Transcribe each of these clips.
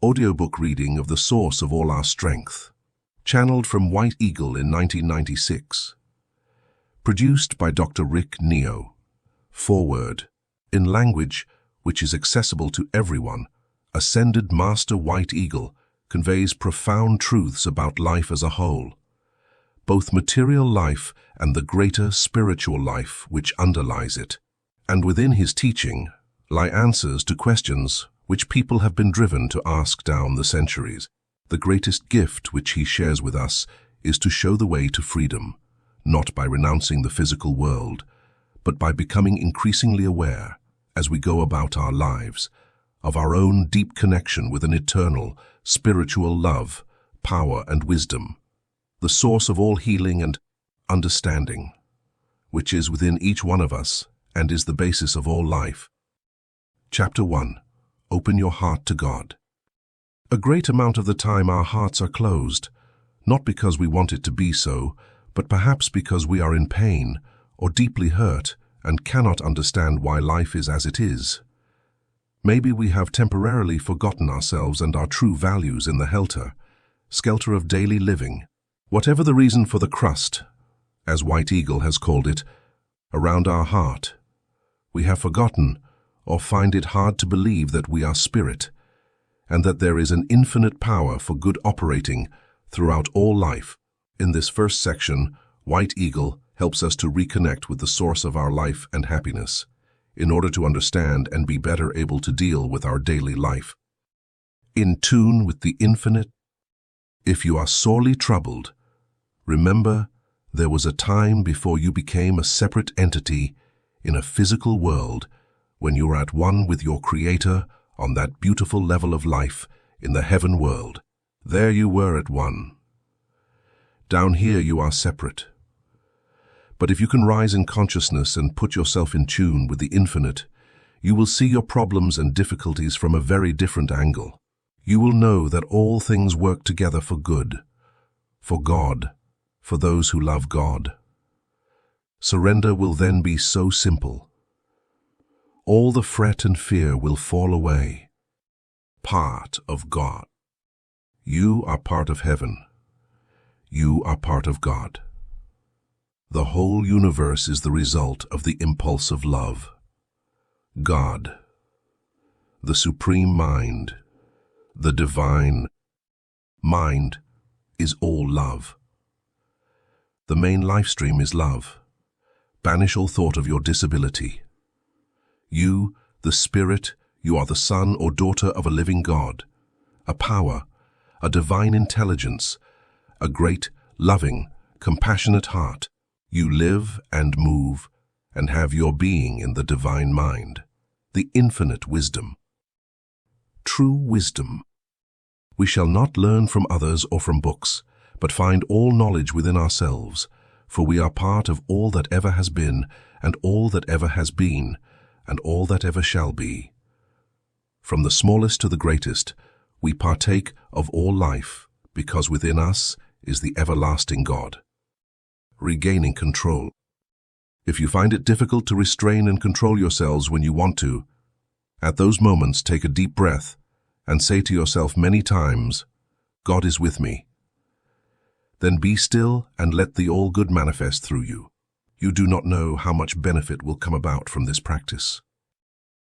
audiobook reading of The Source of All Our Strength, channeled from White Eagle in 1996. Produced by Dr. Rick Neo. Foreword. In language which is accessible to everyone, Ascended Master White Eagle conveys profound truths about life as a whole, both material life and the greater spiritual life which underlies it. And within his teaching lie answers to questions which people have been driven to ask down the centuries. The greatest gift which he shares with us is to show the way to freedom, not by renouncing the physical world, but by becoming increasingly aware, as we go about our lives, of our own deep connection with an eternal, spiritual love, power and wisdom, the source of all healing and understanding, which is within each one of us and is the basis of all life. Chapter 1. Open your heart to God. A great amount of the time our hearts are closed, not because we want it to be so, but perhaps because we are in pain or deeply hurt and cannot understand why life is as it is. Maybe we have temporarily forgotten ourselves and our true values in the helter-skelter of daily living. Whatever the reason for the crust, as White Eagle has called it, around our heart, we have forgotten or find it hard to believe that we are spirit, and that there is an infinite power for good operating throughout all life. In this first section, White Eagle helps us to reconnect with the source of our life and happiness, in order to understand and be better able to deal with our daily life. In tune with the infinite. If you are sorely troubled, remember there was a time before you became a separate entity in a physical world, when you were at one with your Creator on that beautiful level of life in the heaven world. There you were at one. Down here you are separate. But if you can rise in consciousness and put yourself in tune with the infinite, you will see your problems and difficulties from a very different angle. You will know that all things work together for good, for God, for those who love God. Surrender will then be so simple. All the fret and fear will fall away. Part of God. You are part of heaven. You are part of God. The whole universe is the result of the impulse of love. God, the Supreme Mind, the Divine Mind, is all love. The main life stream is love. Banish all thought of your disability. You, the Spirit, you are the son or daughter of a living God, a power, a divine intelligence, a great, loving, compassionate heart. You live and move and have your being in the divine mind, the infinite wisdom. True wisdom. We shall not learn from others or from books, but find all knowledge within ourselves, for we are part of all that ever has been, and all that ever has been, and all that ever shall be. From the smallest to the greatest, we partake of all life, because within us is the everlasting God. Regaining control. If you find it difficult to restrain and control yourselves when you want to, at those moments take a deep breath and say to yourself many times, God is with me. Then be still and let the all-good manifest through you. You do not know how much benefit will come about from this practice.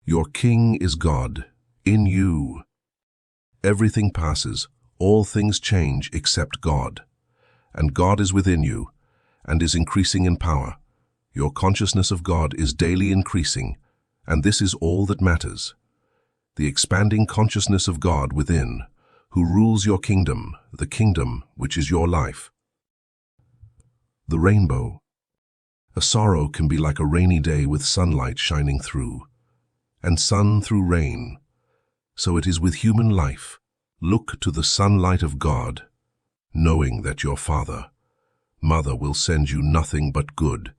Your King is God, in you. Everything passes, all things change except God. And God is within you, and is increasing in power. Your consciousness of God is daily increasing, and this is all that matters. The expanding consciousness of God within, who rules your kingdom, the kingdom which is your life. The rainbow. A sorrow can be like a rainy day with sunlight shining through, and sun through rain. So it is with human life. Look to the sunlight of God, knowing that your Father, Mother will send you nothing but good,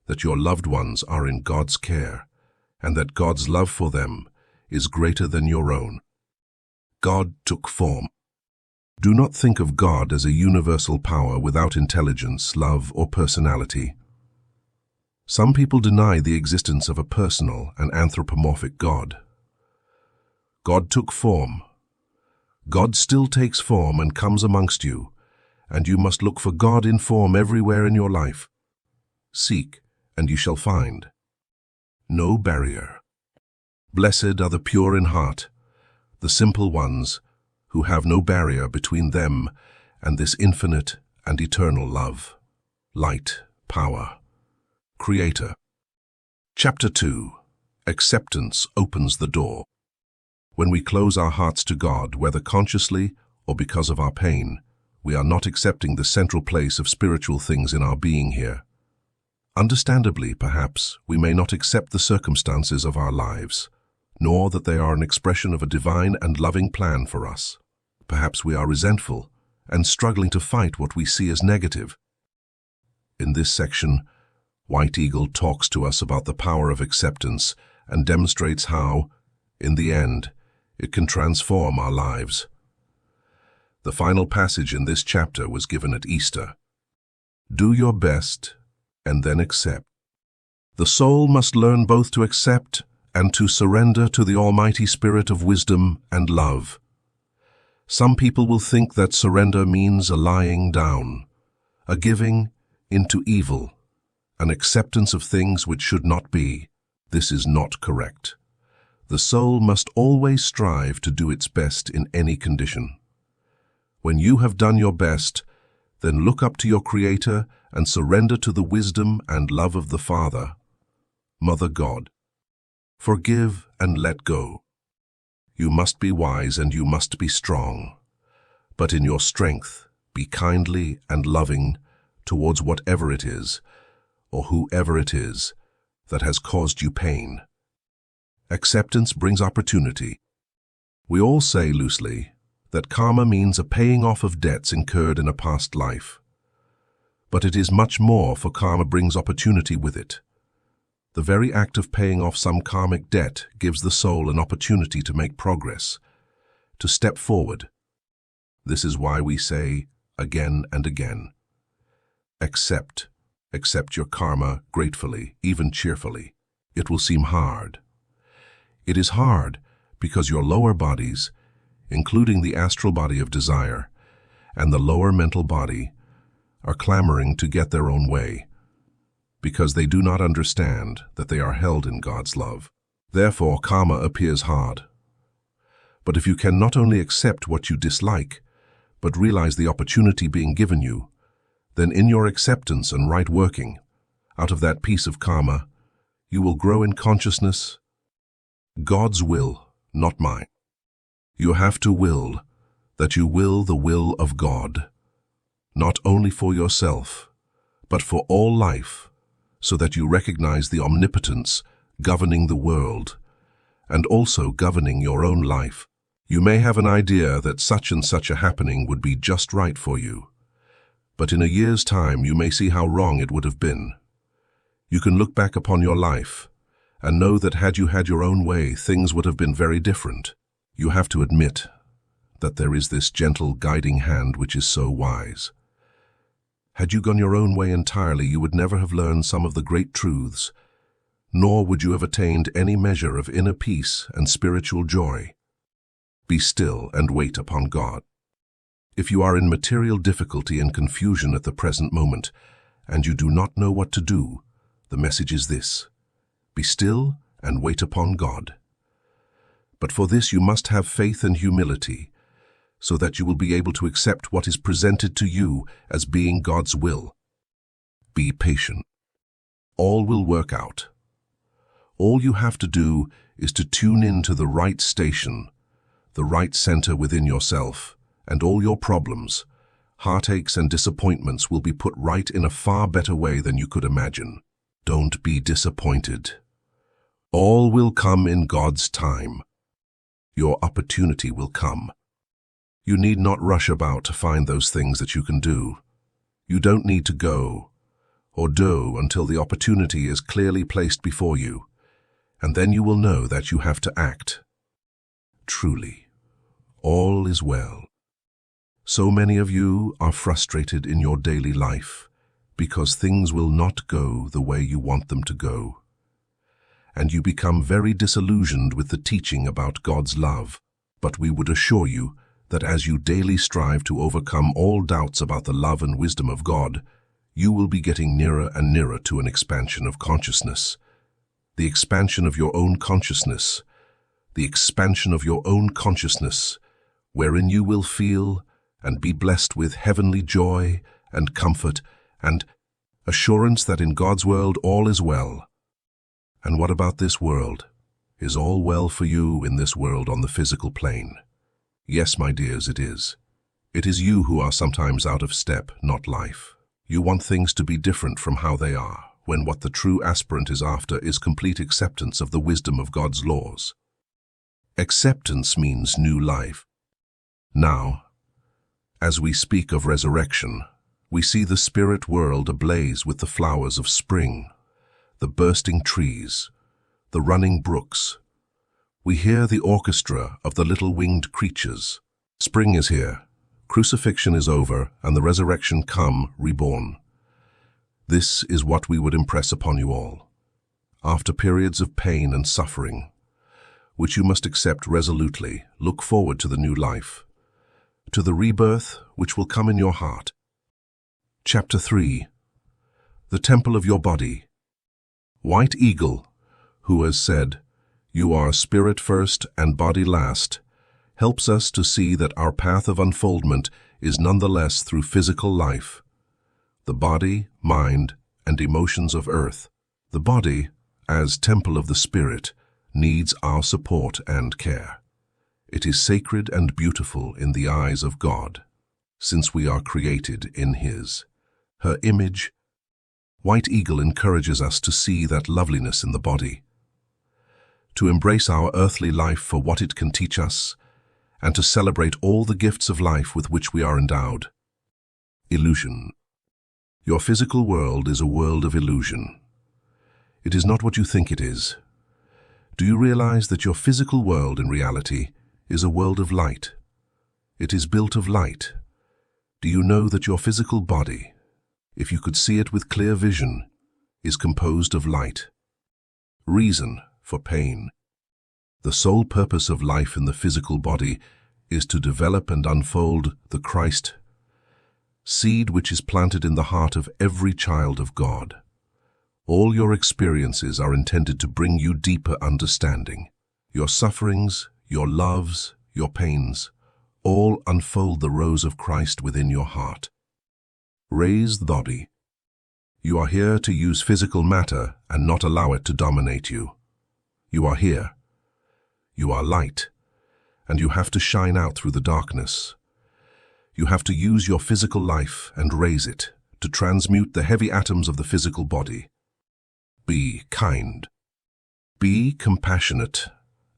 that your loved ones are in God's care, and that God's love for them is greater than your own. God took form. Do not think of God as a universal power without intelligence, love, or personality. Some people deny the existence of a personal and anthropomorphic God. God took form, God still takes form and comes amongst you, and you must look for God in form everywhere in your life. Seek, and you shall find. No barrier. Blessed are the pure in heart, the simple ones, who have no barrier between them and this infinite and eternal love. Light, power. Creator. Chapter 2. Acceptance opens the door. When we close our hearts to God, whether consciously or because of our pain, we are not accepting the central place of spiritual things in our being here. Understandably, perhaps, we may not accept the circumstances of our lives, nor that they are an expression of a divine and loving plan for us. Perhaps we are resentful and struggling to fight what we see as negative. In this section, White Eagle talks to us about the power of acceptance and demonstrates how, in the end, it can transform our lives. The final passage in this chapter was given at Easter. Do your best and then accept. The soul must learn both to accept and to surrender to the Almighty Spirit of wisdom and love. Some people will think that surrender means a lying down, a giving into evil, an acceptance of things which should not be. This is not correct. The soul must always strive to do its best in any condition. When you have done your best, then look up to your Creator and surrender to the wisdom and love of the Father, Mother God. Forgive and let go. You must be wise and you must be strong, but in your strength, be kindly and loving towards whatever it is, or whoever it is, that has caused you pain. Acceptance brings opportunity. We all say loosely that karma means a paying off of debts incurred in a past life. But it is much more, for karma brings opportunity with it. The very act of paying off some karmic debt gives the soul an opportunity to make progress, to step forward. This is why we say, again and again, accept your karma gratefully, even cheerfully. It will seem hard. It is hard because your lower bodies, including the astral body of desire and the lower mental body, are clamoring to get their own way, because they do not understand that they are held in God's love. Therefore, karma appears hard. But if you can not only accept what you dislike, but realize the opportunity being given you, then in your acceptance and right working, out of that piece of karma, you will grow in consciousness. God's will, not mine. You have to will that you will the will of God, not only for yourself, but for all life, so that you recognize the omnipotence governing the world and also governing your own life. You may have an idea that such and such a happening would be just right for you, but in a year's time you may see how wrong it would have been. You can look back upon your life and know that had you had your own way, things would have been very different. You have to admit that there is this gentle guiding hand which is so wise. Had you gone your own way entirely, you would never have learned some of the great truths, nor would you have attained any measure of inner peace and spiritual joy. Be still and wait upon God. If you are in material difficulty and confusion at the present moment, and you do not know what to do, the message is this: be still and wait upon God. But for this you must have faith and humility, so that you will be able to accept what is presented to you as being God's will. Be patient. All will work out. All you have to do is to tune in to the right station, the right center within yourself, and all your problems, heartaches and disappointments will be put right in a far better way than you could imagine. Don't be disappointed. All will come in God's time. Your opportunity will come. You need not rush about to find those things that you can do. You don't need to go or do until the opportunity is clearly placed before you, and then you will know that you have to act. Truly, all is well. So many of you are frustrated in your daily life because things will not go the way you want them to go, and you become very disillusioned with the teaching about God's love. But we would assure you that as you daily strive to overcome all doubts about the love and wisdom of God, you will be getting nearer and nearer to an expansion of consciousness. The expansion of your own consciousness. The expansion of your own consciousness, wherein you will feel and be blessed with heavenly joy and comfort and assurance that in God's world all is well. And what about this world? Is all well for you in this world on the physical plane? Yes, my dears, it is. It is you who are sometimes out of step, not life. You want things to be different from how they are, when what the true aspirant is after is complete acceptance of the wisdom of God's laws. Acceptance means new life. Now, as we speak of resurrection, we see the spirit world ablaze with the flowers of spring, the bursting trees, the running brooks. We hear the orchestra of the little winged creatures. Spring is here, crucifixion is over, and the resurrection come, reborn. This is what we would impress upon you all. After periods of pain and suffering, which you must accept resolutely, look forward to the new life, to the rebirth which will come in your heart. Chapter 3. The Temple of Your Body. White Eagle, who has said, "You are spirit first and body last," helps us to see that our path of unfoldment is nonetheless through physical life. The body, mind, and emotions of earth. The body, as temple of the spirit, needs our support and care. It is sacred and beautiful in the eyes of God, since we are created in her image. White Eagle encourages us to see that loveliness in the body, to embrace our earthly life for what it can teach us, and to celebrate all the gifts of life with which we are endowed. Illusion. Your physical world is a world of illusion. It is not what you think it is. Do you realize that your physical world in reality is a world of light? It is built of light. Do you know that your physical body, if you could see it with clear vision, is composed of light? Reason for pain. The sole purpose of life in the physical body is to develop and unfold the Christ seed which is planted in the heart of every child of God. All your experiences are intended to bring you deeper understanding. Your sufferings, your loves, your pains, all unfold the rose of Christ within your heart. Raise the body. You are here to use physical matter and not allow it to dominate you. You are here. You are light, and you have to shine out through the darkness. You have to use your physical life and raise it to transmute the heavy atoms of the physical body. Be kind. Be compassionate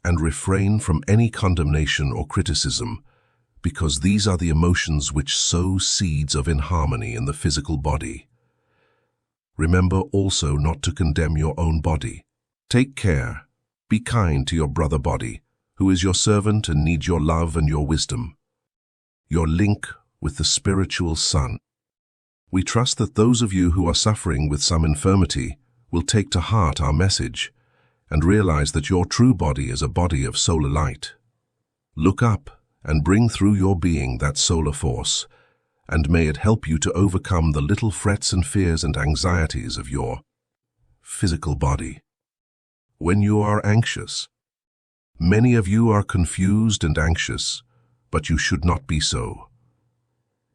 and refrain from any condemnation or criticism, because these are the emotions which sow seeds of inharmony in the physical body. Remember also not to condemn your own body. Take care. Be kind to your brother body, who is your servant and needs your love and your wisdom, your link with the spiritual sun. We trust that those of you who are suffering with some infirmity will take to heart our message and realize that your true body is a body of solar light. Look up and bring through your being that solar force, and may it help you to overcome the little frets and fears and anxieties of your physical body. When you are anxious, many of you are confused and anxious, but you should not be so.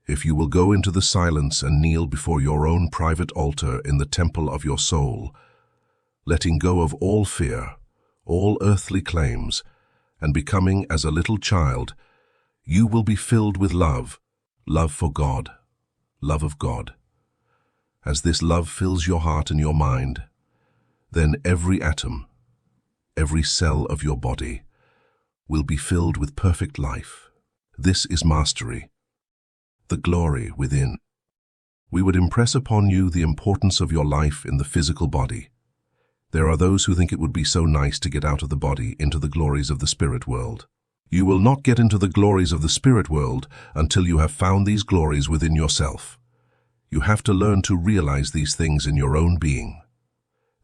If you will go into the silence and kneel before your own private altar in the temple of your soul, letting go of all fear, all earthly claims, and becoming as a little child, you will be filled with love, love for God, love of God. As this love fills your heart and your mind, then every atom, every cell of your body will be filled with perfect life. This is mastery, the glory within. We would impress upon you the importance of your life in the physical body. There are those who think it would be so nice to get out of the body into the glories of the spirit world. You will not get into the glories of the spirit world until you have found these glories within yourself. You have to learn to realize these things in your own being.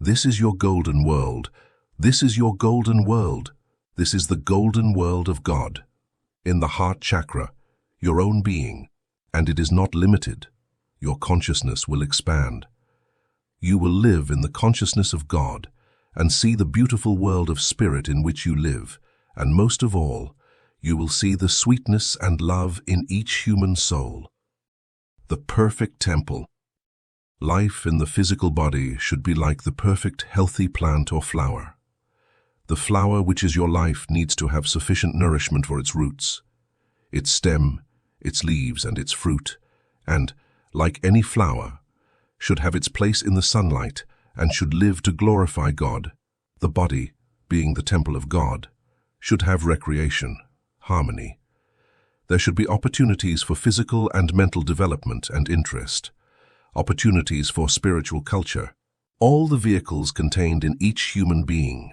This is your golden world. This is your golden world. This is the golden world of God. in the heart chakra, your own being, and it is not limited. Your consciousness will expand. You will live in the consciousness of God and see the beautiful world of spirit in which you live, and most of all, you will see the sweetness and love in each human soul. The perfect temple. Life in the physical body should be like the perfect healthy plant or flower. The flower which is your life needs to have sufficient nourishment for its roots, its stem, its leaves, and its fruit, and, like any flower, should have its place in the sunlight and should live to glorify God. The body, being the temple of God, should have recreation, harmony. There should be opportunities for physical and mental development and interest, opportunities for spiritual culture, all the vehicles contained in each human being.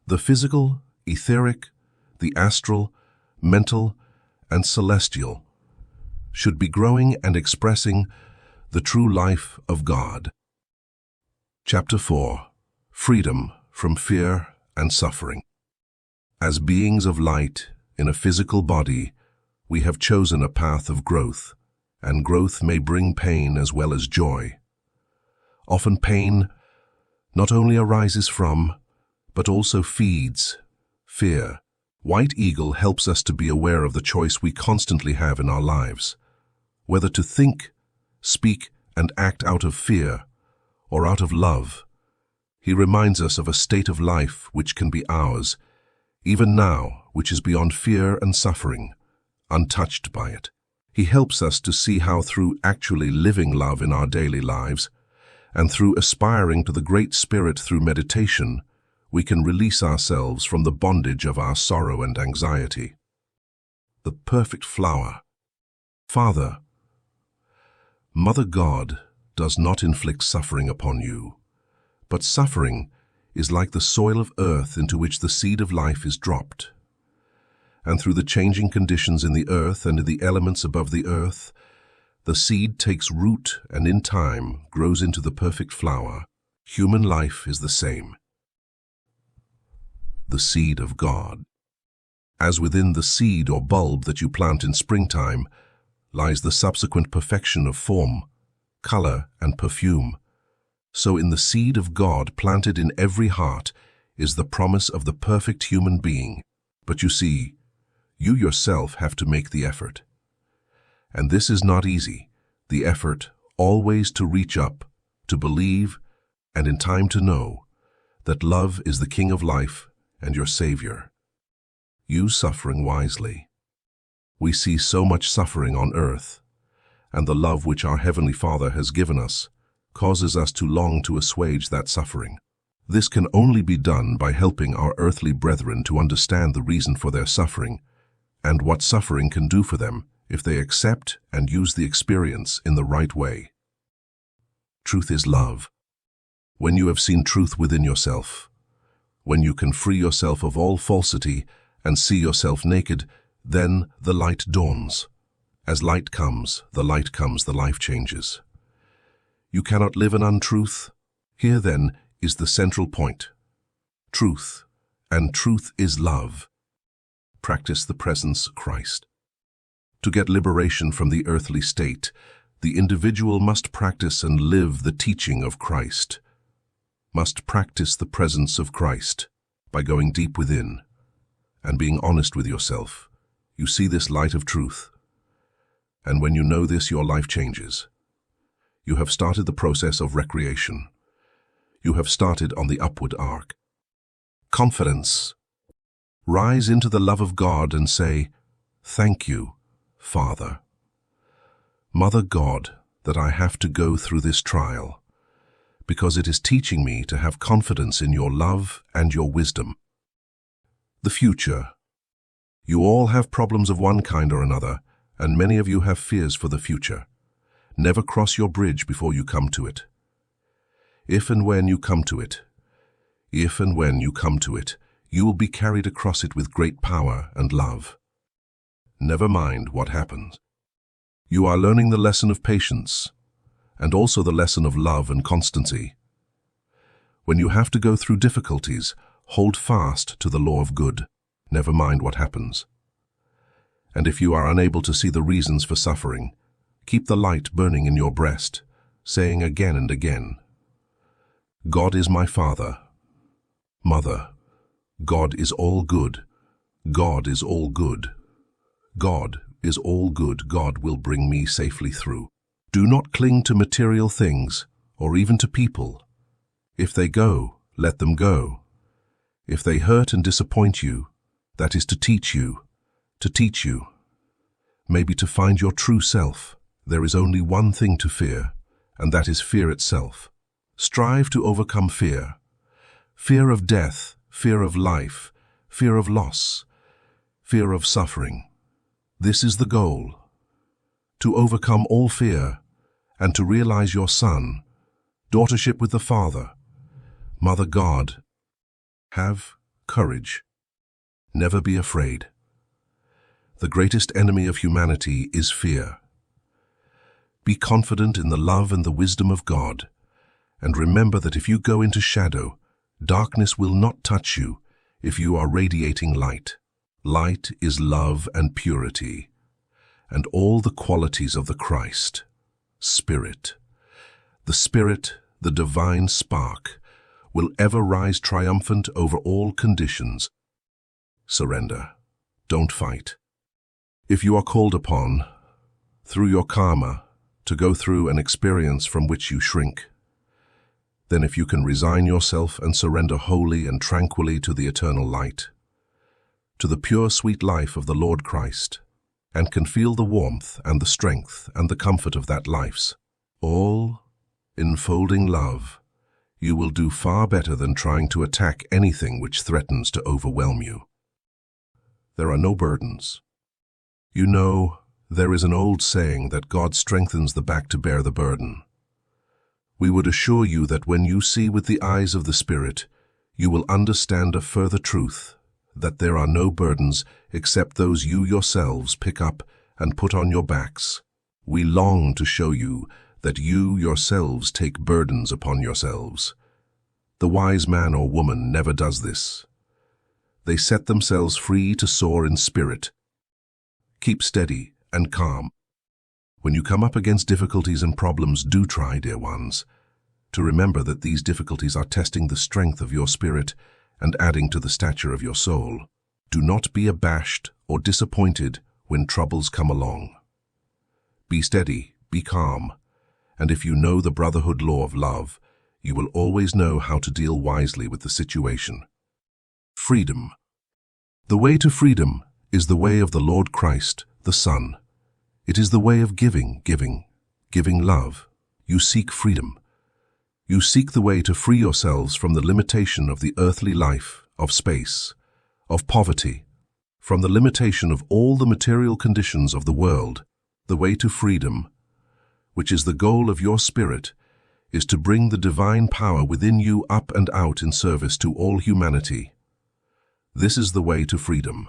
The physical, etheric, the astral, mental, and celestial should be growing and expressing the true life of God. Chapter 4. Freedom from fear and suffering. As beings of light in a physical body, we have chosen a path of growth, and growth may bring pain as well as joy. Often pain not only arises from, but also feeds fear. White Eagle helps us to be aware of the choice we constantly have in our lives, whether to think, speak, and act out of fear or out of love. He reminds us of a state of life which can be ours, even now, which is beyond fear and suffering, untouched by it. He helps us to see how through actually living love in our daily lives, and through aspiring to the Great Spirit through meditation, we can release ourselves from the bondage of our sorrow and anxiety. The perfect flower. Father, Mother God does not inflict suffering upon you, but suffering is like the soil of earth into which the seed of life is dropped. And through the changing conditions in the earth and in the elements above the earth, the seed takes root and in time grows into the perfect flower. Human life is the same. The seed of God. As within the seed or bulb that you plant in springtime lies the subsequent perfection of form, color, and perfume, so in the seed of God planted in every heart is the promise of the perfect human being. But you see, you yourself have to make the effort. And this is not easy, the effort always to reach up, to believe, and in time to know that love is the King of life and your Savior. Use suffering wisely. We see so much suffering on earth, and the love which our Heavenly Father has given us causes us to long to assuage that suffering. This can only be done by helping our earthly brethren to understand the reason for their suffering and what suffering can do for them if they accept and use the experience in the right way. Truth is love. When you have seen truth within yourself, when you can free yourself of all falsity and see yourself naked, then the light dawns. As light comes, the life changes. You cannot live an untruth. Here then is the central point. Truth, and truth is love. Practice the presence of Christ. To get liberation from the earthly state, the individual must practice and live the teaching of Christ. Must practice the presence of Christ by going deep within and being honest with yourself. You see this light of truth, and when you know this, your life changes. You have started the process of recreation. You have started on the upward arc. Confidence. Rise into the love of God and say, "Thank you, Father, Mother God, that I have to go through this trial, because it is teaching me to have confidence in your love and your wisdom." The future. You all have problems of one kind or another, and many of you have fears for the future. Never cross your bridge before you come to it. If and when you come to it, you will be carried across it with great power and love. Never mind what happens. You are learning the lesson of patience, and also the lesson of love and constancy. When you have to go through difficulties, hold fast to the law of good. Never mind what happens. And if you are unable to see the reasons for suffering, keep the light burning in your breast, saying again and again, God is my Father, Mother. God is all good. God is all good. God is all good. God will bring me safely through. Do not cling to material things or even to people. If they go, let them go. If they hurt and disappoint you, that is to teach you, maybe to find your true self. There is only one thing to fear, and that is fear itself. Strive to overcome fear. Fear of death, fear of life, fear of loss, fear of suffering. This is the goal. To overcome all fear and to realize your son, daughtership with the Father, Mother God. Have courage. Never be afraid. The greatest enemy of humanity is fear. Be confident in the love and the wisdom of God, and remember that if you go into shadow, darkness will not touch you if you are radiating light. Light is love and purity, and all the qualities of the Christ. Spirit. The Spirit, the divine spark, will ever rise triumphant over all conditions. Surrender. Don't fight. If you are called upon, through your karma, to go through an experience from which you shrink, then if you can resign yourself and surrender wholly and tranquilly to the eternal light, to the pure sweet life of the Lord Christ, and can feel the warmth and the strength and the comfort of that life's all enfolding love, you will do far better than trying to attack anything which threatens to overwhelm you. There are no burdens. You know, there is an old saying that God strengthens the back to bear the burden. We would assure you that when you see with the eyes of the Spirit, you will understand a further truth, that there are no burdens except those you yourselves pick up and put on your backs. We long to show you that you yourselves take burdens upon yourselves. The wise man or woman never does this. They set themselves free to soar in spirit. Keep steady and calm. When you come up against difficulties and problems, do try, dear ones, to remember that these difficulties are testing the strength of your spirit and adding to the stature of your soul. Do not be abashed or disappointed when troubles come along. Be steady, be calm, and if you know the brotherhood law of love, you will always know how to deal wisely with the situation. Freedom. The way to freedom is the way of the Lord Christ, the Son. It is the way of giving love. You seek freedom. You seek the way to free yourselves from the limitation of the earthly life, of space, of poverty, from the limitation of all the material conditions of the world. The way to freedom, which is the goal of your spirit, is to bring the divine power within you up and out in service to all humanity. This is the way to freedom.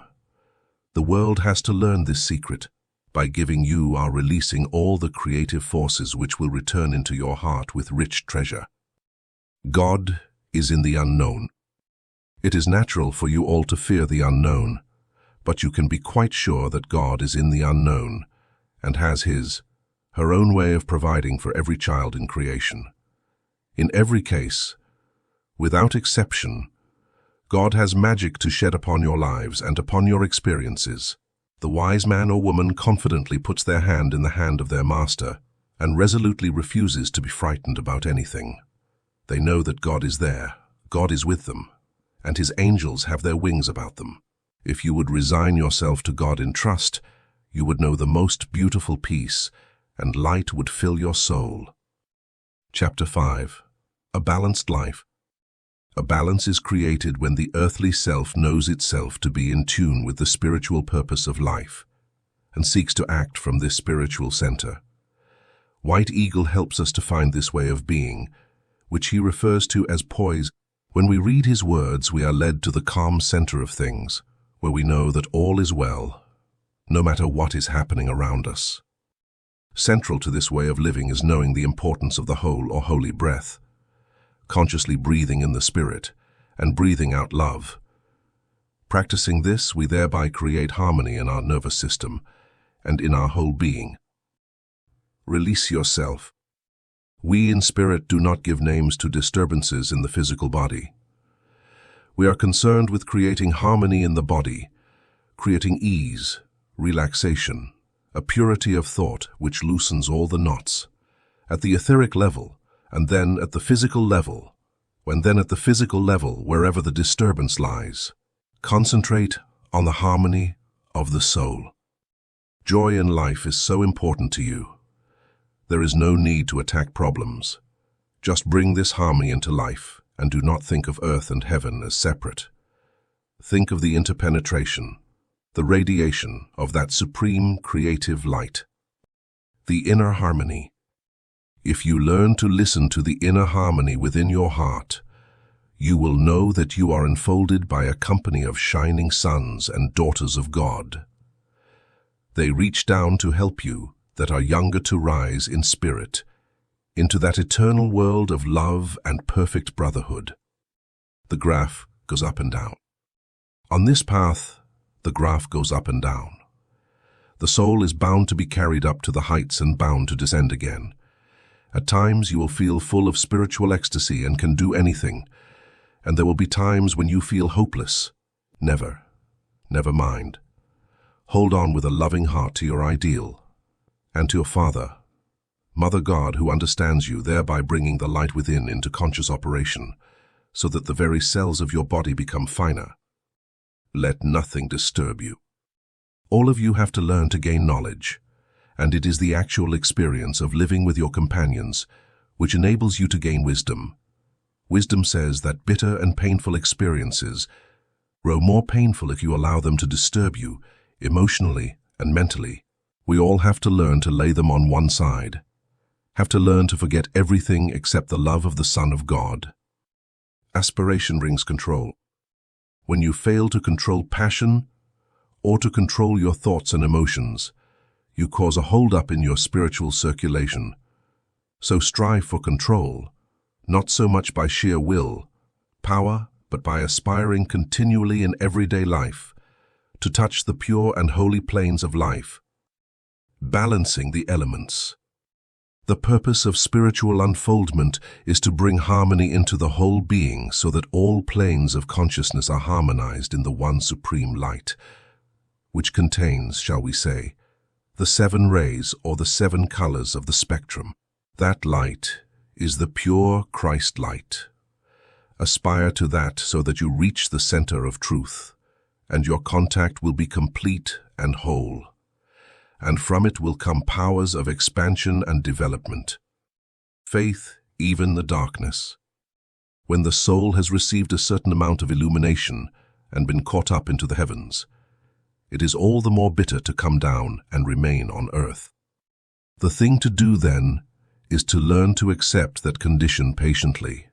The world has to learn this secret. By giving you are releasing all the creative forces which will return into your heart with rich treasure. God is in the unknown. It is natural for you all to fear the unknown, but you can be quite sure that God is in the unknown and has her own way of providing for every child in creation. In every case, without exception, God has magic to shed upon your lives and upon your experiences. The wise man or woman confidently puts their hand in the hand of their master and resolutely refuses to be frightened about anything. They know that God is there, God is with them, and his angels have their wings about them. If you would resign yourself to God in trust, you would know the most beautiful peace, and light would fill your soul. Chapter 5. A Balanced Life. A balance is created when the earthly self knows itself to be in tune with the spiritual purpose of life and seeks to act from this spiritual center. White Eagle helps us to find this way of being, which he refers to as poise. When we read his words, we are led to the calm center of things, where we know that all is well, no matter what is happening around us. Central to this way of living is knowing the importance of the whole or holy breath, consciously breathing in the Spirit and breathing out love. Practicing this, we thereby create harmony in our nervous system and in our whole being. Release yourself. We in spirit do not give names to disturbances in the physical body. We are concerned with creating harmony in the body, creating ease, relaxation, a purity of thought which loosens all the knots, at the etheric level, and then at the physical level, wherever the disturbance lies. Concentrate on the harmony of the soul. Joy in life is so important to you. There is no need to attack problems. Just bring this harmony into life, and do not think of earth and heaven as separate. Think of the interpenetration, the radiation of that supreme creative light. The inner harmony. If you learn to listen to the inner harmony within your heart, you will know that you are enfolded by a company of shining sons and daughters of God. They reach down to help you that are younger to rise in spirit into that eternal world of love and perfect brotherhood. The graph goes up and down. On this path, the graph goes up and down. The soul is bound to be carried up to the heights and bound to descend again. At times you will feel full of spiritual ecstasy and can do anything, and there will be times when you feel hopeless. Never mind. Hold on with a loving heart to your ideal and to your Father, Mother God, who understands you, thereby bringing the light within into conscious operation, so that the very cells of your body become finer. Let nothing disturb you. All of you have to learn to gain knowledge, and it is the actual experience of living with your companions which enables you to gain wisdom. Wisdom says that bitter and painful experiences grow more painful if you allow them to disturb you emotionally and mentally. We all have to learn to lay them on one side, have to learn to forget everything except the love of the Son of God. Aspiration brings control. When you fail to control passion or to control your thoughts and emotions, you cause a hold-up in your spiritual circulation. So strive for control, not so much by sheer will, power, but by aspiring continually in everyday life to touch the pure and holy planes of life, balancing the elements. The purpose of spiritual unfoldment is to bring harmony into the whole being so that all planes of consciousness are harmonized in the one supreme light, which contains, shall we say, the 7 rays or the 7 colors of the spectrum. That light is the pure Christ light. Aspire to that so that you reach the center of truth, and your contact will be complete and whole, and from it will come powers of expansion and development. Faith, even the darkness. When the soul has received a certain amount of illumination and been caught up into the heavens, it is all the more bitter to come down and remain on earth. The thing to do then is to learn to accept that condition patiently.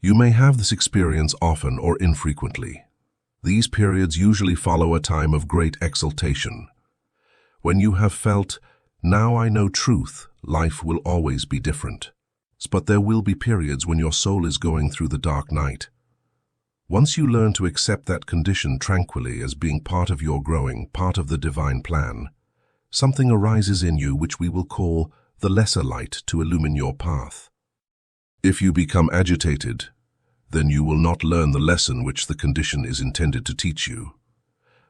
You may have this experience often or infrequently. These periods usually follow a time of great exaltation. When you have felt, now I know truth, life will always be different. But there will be periods when your soul is going through the dark night. Once you learn to accept that condition tranquilly as being part of your growing, part of the divine plan, something arises in you which we will call the lesser light to illumine your path. If you become agitated, then you will not learn the lesson which the condition is intended to teach you.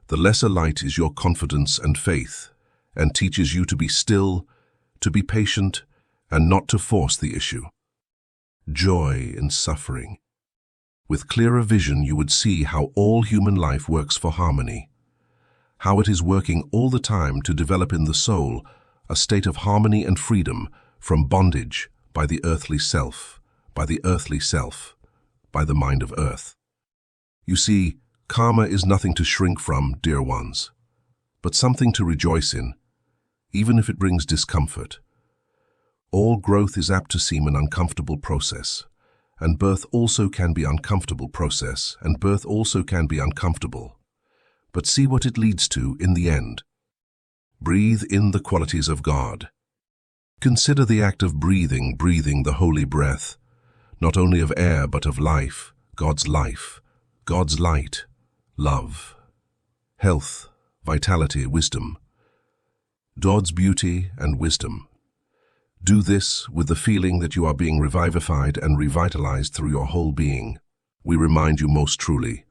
The lesser light is your confidence and faith, and teaches you to be still, to be patient, and not to force the issue. Joy in suffering. With clearer vision you would see how all human life works for harmony, how it is working all the time to develop in the soul a state of harmony and freedom from bondage by the earthly self, by the mind of earth. You see, karma is nothing to shrink from, dear ones, but something to rejoice in, even if it brings discomfort. All growth is apt to seem an uncomfortable process, and birth also can be uncomfortable process, and birth also can be uncomfortable. But see what it leads to in the end. Breathe in the qualities of God. Consider the act of breathing the holy breath, not only of air but of life, God's light, love, health, vitality, wisdom. God's beauty and wisdom. Do this with the feeling that you are being revivified and revitalized through your whole being. We remind you most truly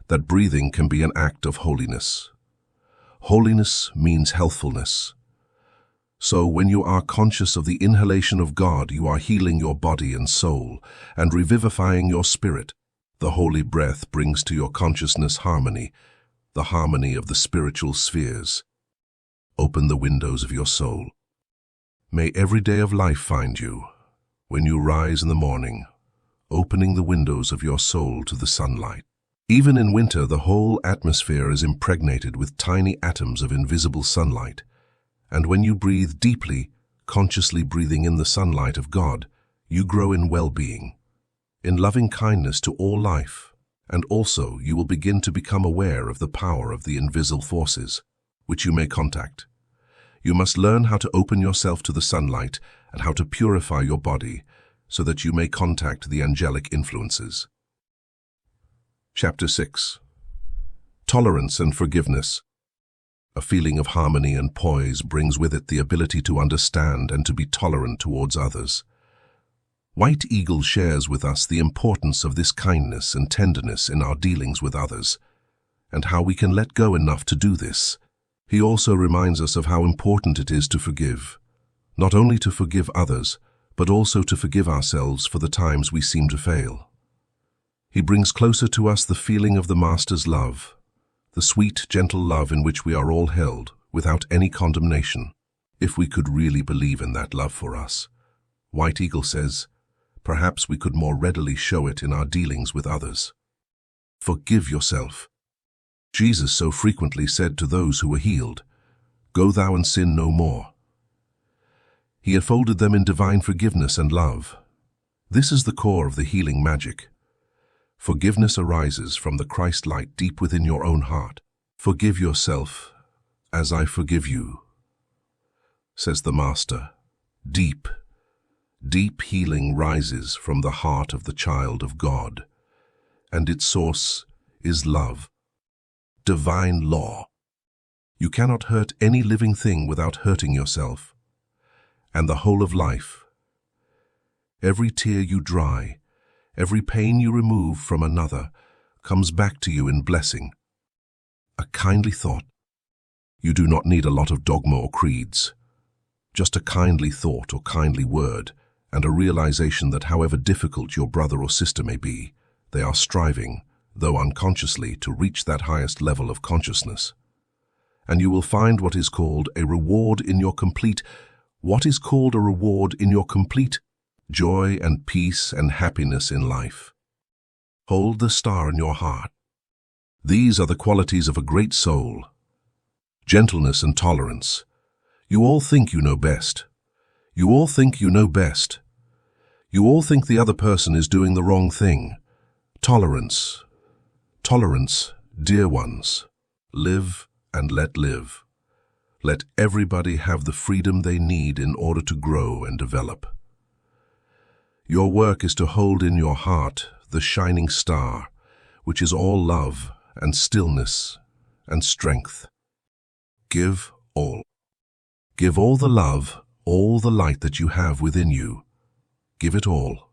that breathing can be an act of holiness. Holiness means healthfulness. So when you are conscious of the inhalation of God, you are healing your body and soul and revivifying your spirit. The holy breath brings to your consciousness harmony, the harmony of the spiritual spheres. Open the windows of your soul. May every day of life find you, when you rise in the morning, opening the windows of your soul to the sunlight. Even in winter, the whole atmosphere is impregnated with tiny atoms of invisible sunlight. And when you breathe deeply, consciously breathing in the sunlight of God, you grow in well-being, in loving kindness to all life, and also you will begin to become aware of the power of the invisible forces, which you may contact. You must learn how to open yourself to the sunlight and how to purify your body so that you may contact the angelic influences. Chapter 6. Tolerance and Forgiveness. A feeling of harmony and poise brings with it the ability to understand and to be tolerant towards others. White Eagle shares with us the importance of this kindness and tenderness in our dealings with others, and how we can let go enough to do this. He also reminds us of how important it is to forgive, not only to forgive others, but also to forgive ourselves for the times we seem to fail. He brings closer to us the feeling of the Master's love, the sweet, gentle love in which we are all held, without any condemnation. If we could really believe in that love for us, White Eagle says, perhaps we could more readily show it in our dealings with others. Forgive yourself. Jesus so frequently said to those who were healed, "Go thou and sin no more." He enfolded them in divine forgiveness and love. This is the core of the healing magic. Forgiveness arises from the Christ light deep within your own heart. Forgive yourself as I forgive you, says the Master. Deep healing rises from the heart of the child of God, and its source is love. Divine law. You cannot hurt any living thing without hurting yourself, and the whole of life. Every tear you dry, every pain you remove from another comes back to you in blessing. A kindly thought. You do not need a lot of dogma or creeds. Just a kindly thought or kindly word, and a realization that however difficult your brother or sister may be, they are striving, though unconsciously, to reach that highest level of consciousness. And you will find what is called a reward in your complete joy and peace and happiness in life. Hold the star in your heart. These are the qualities of a great soul. Gentleness and tolerance. You all think you know best. You all think you know best. You all think the other person is doing the wrong thing. Tolerance. Tolerance, dear ones. Live and let live. Let everybody have the freedom they need in order to grow and develop. Your work is to hold in your heart the shining star, which is all love and stillness and strength. Give all. Give all the love, all the light that you have within you. Give it all.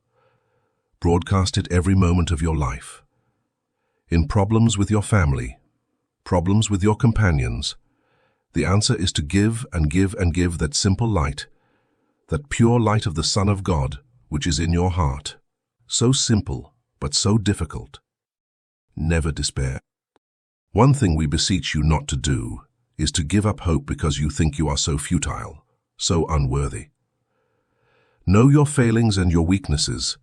Broadcast it every moment of your life. In problems with your family, problems with your companions, the answer is to give and give and give that simple light, that pure light of the Son of God, which is in your heart. So simple, but so difficult. Never despair. One thing we beseech you not to do is to give up hope because you think you are so futile, so unworthy. Know your failings and your weaknesses,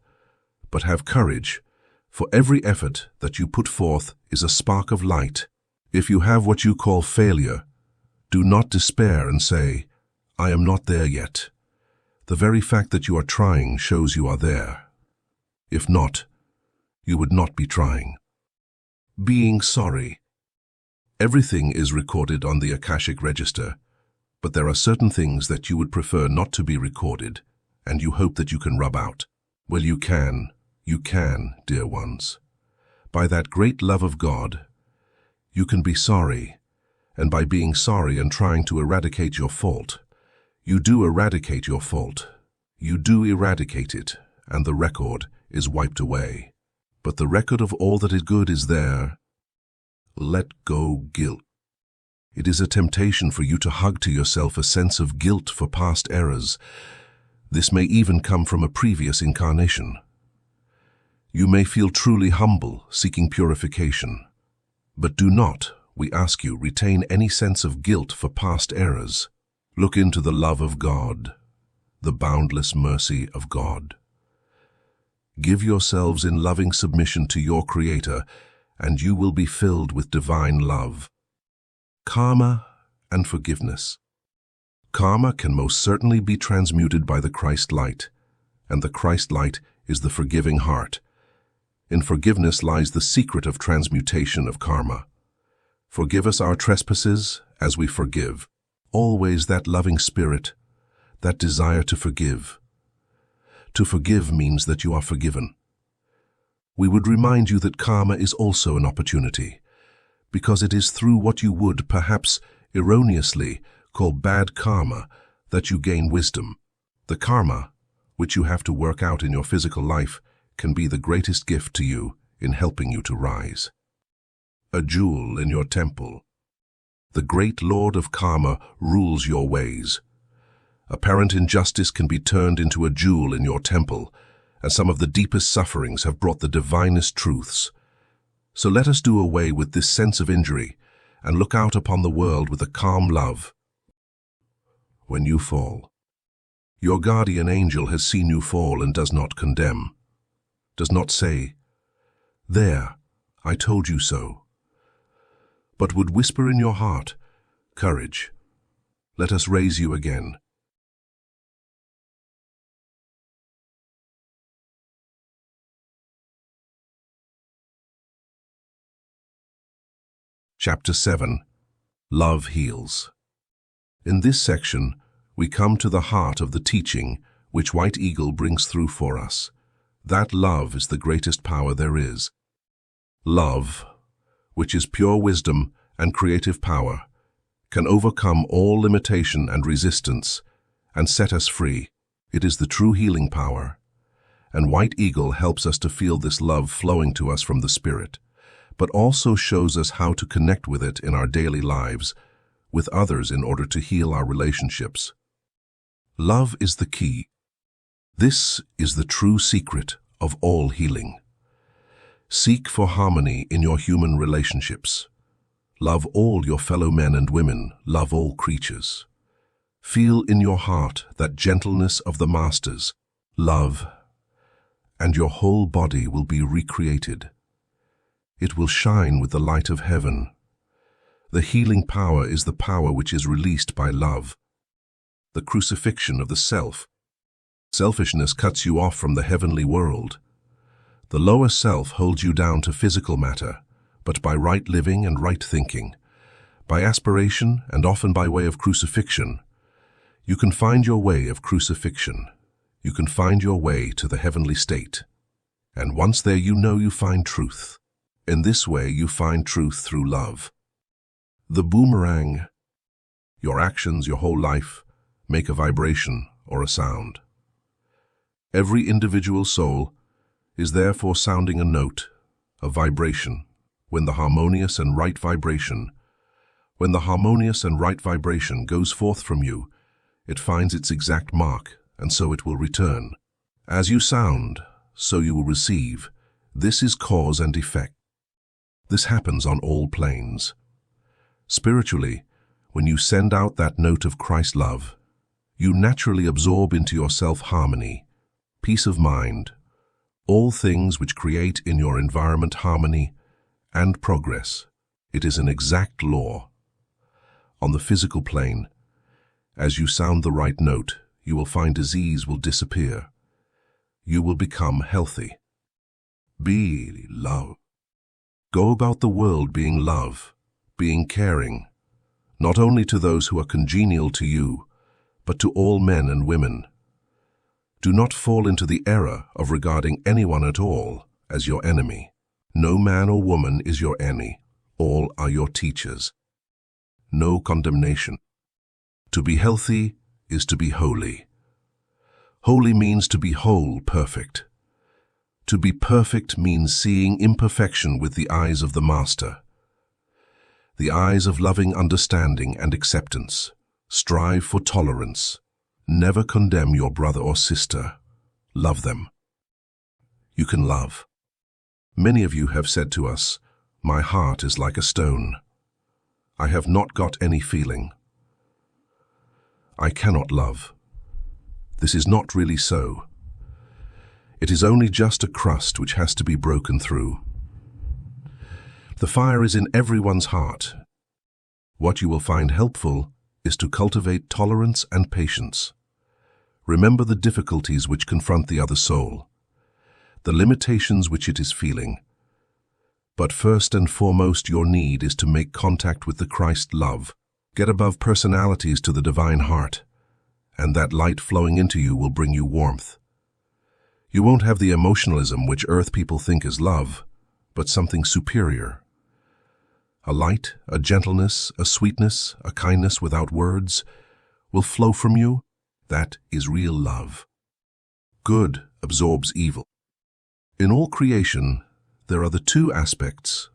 but have courage, for every effort that you put forth is a spark of light. If you have what you call failure, do not despair and say, "I am not there yet." The very fact that you are trying shows you are there. If not, you would not be trying. Being sorry. Everything is recorded on the Akashic Register, but there are certain things that you would prefer not to be recorded, and you hope that you can rub out. Well, you can, dear ones. By that great love of God, you can be sorry, and by being sorry and trying to eradicate your fault, you do eradicate your fault. You do eradicate it, and the record is wiped away. But the record of all that is good is there. Let go guilt. It is a temptation for you to hug to yourself a sense of guilt for past errors. This may even come from a previous incarnation. You may feel truly humble, seeking purification. But do not, we ask you, retain any sense of guilt for past errors. Look into the love of God, the boundless mercy of God. Give yourselves in loving submission to your Creator, and you will be filled with divine love. Karma and forgiveness. Karma can most certainly be transmuted by the Christ light, and the Christ light is the forgiving heart. In forgiveness lies the secret of transmutation of karma. Forgive us our trespasses as we forgive. Always that loving spirit, that desire to forgive. To forgive means that you are forgiven. We would remind you that karma is also an opportunity, because it is through what you would, perhaps erroneously, call bad karma that you gain wisdom. The karma, which you have to work out in your physical life, can be the greatest gift to you in helping you to rise. A jewel in your temple. The great Lord of Karma rules your ways. Apparent injustice can be turned into a jewel in your temple, and some of the deepest sufferings have brought the divinest truths. So let us do away with this sense of injury and look out upon the world with a calm love. When you fall, your guardian angel has seen you fall and does not condemn, does not say, "There, I told you so," but would whisper in your heart, "Courage, let us raise you again." Chapter 7. Love Heals. In this section, we come to the heart of the teaching which White Eagle brings through for us. That love is the greatest power there is. Love, which is pure wisdom and creative power, can overcome all limitation and resistance and set us free. It is the true healing power, and White Eagle helps us to feel this love flowing to us from the Spirit, but also shows us how to connect with it in our daily lives, with others in order to heal our relationships. Love is the key. This is the true secret of all healing. Seek for harmony in your human relationships. Love all your fellow men and women. Love all creatures. Feel in your heart that gentleness of the Masters. Love, and your whole body will be recreated. It will shine with the light of heaven. The healing power is the power which is released by love. The crucifixion of the self. Selfishness cuts you off from the heavenly world. The lower self holds you down to physical matter, but by right living and right thinking, by aspiration and often by way of crucifixion, you can find your way of crucifixion. You can find your way to the heavenly state. And once there, you know you find truth. In this way, you find truth through love. The boomerang. Your actions, your whole life, make a vibration or a sound. Every individual soul is therefore sounding a note, a vibration, when the harmonious and right vibration goes forth from you, it finds its exact mark, and so it will return. As you sound, so you will receive. This is cause and effect. This happens on all planes. Spiritually, when you send out that note of Christ love, you naturally absorb into yourself harmony, peace of mind, all things which create in your environment harmony and progress. It is an exact law. On the physical plane, as you sound the right note, you will find disease will disappear. You will become healthy. Be love. Go about the world being love, being caring, not only to those who are congenial to you, but to all men and women. Do not fall into the error of regarding anyone at all as your enemy. No man or woman is your enemy. All are your teachers. No condemnation. To be healthy is to be holy. Holy means to be whole, perfect. To be perfect means seeing imperfection with the eyes of the Master, the eyes of loving understanding and acceptance. Strive for tolerance. Never condemn your brother or sister. Love them. You can love. Many of you have said to us, "My heart is like a stone. I have not got any feeling. I cannot love." This is not really so. It is only just a crust which has to be broken through. The fire is in everyone's heart. What you will find helpful is to cultivate tolerance and patience. Remember the difficulties which confront the other soul, the limitations which it is feeling. But first and foremost, your need is to make contact with the Christ love. Get above personalities to the divine heart, and that light flowing into you will bring you warmth. You won't have the emotionalism which earth people think is love, but something superior. A light, a gentleness, a sweetness, a kindness without words will flow from you. That is real love. Good absorbs evil. In all creation, there are the two aspects,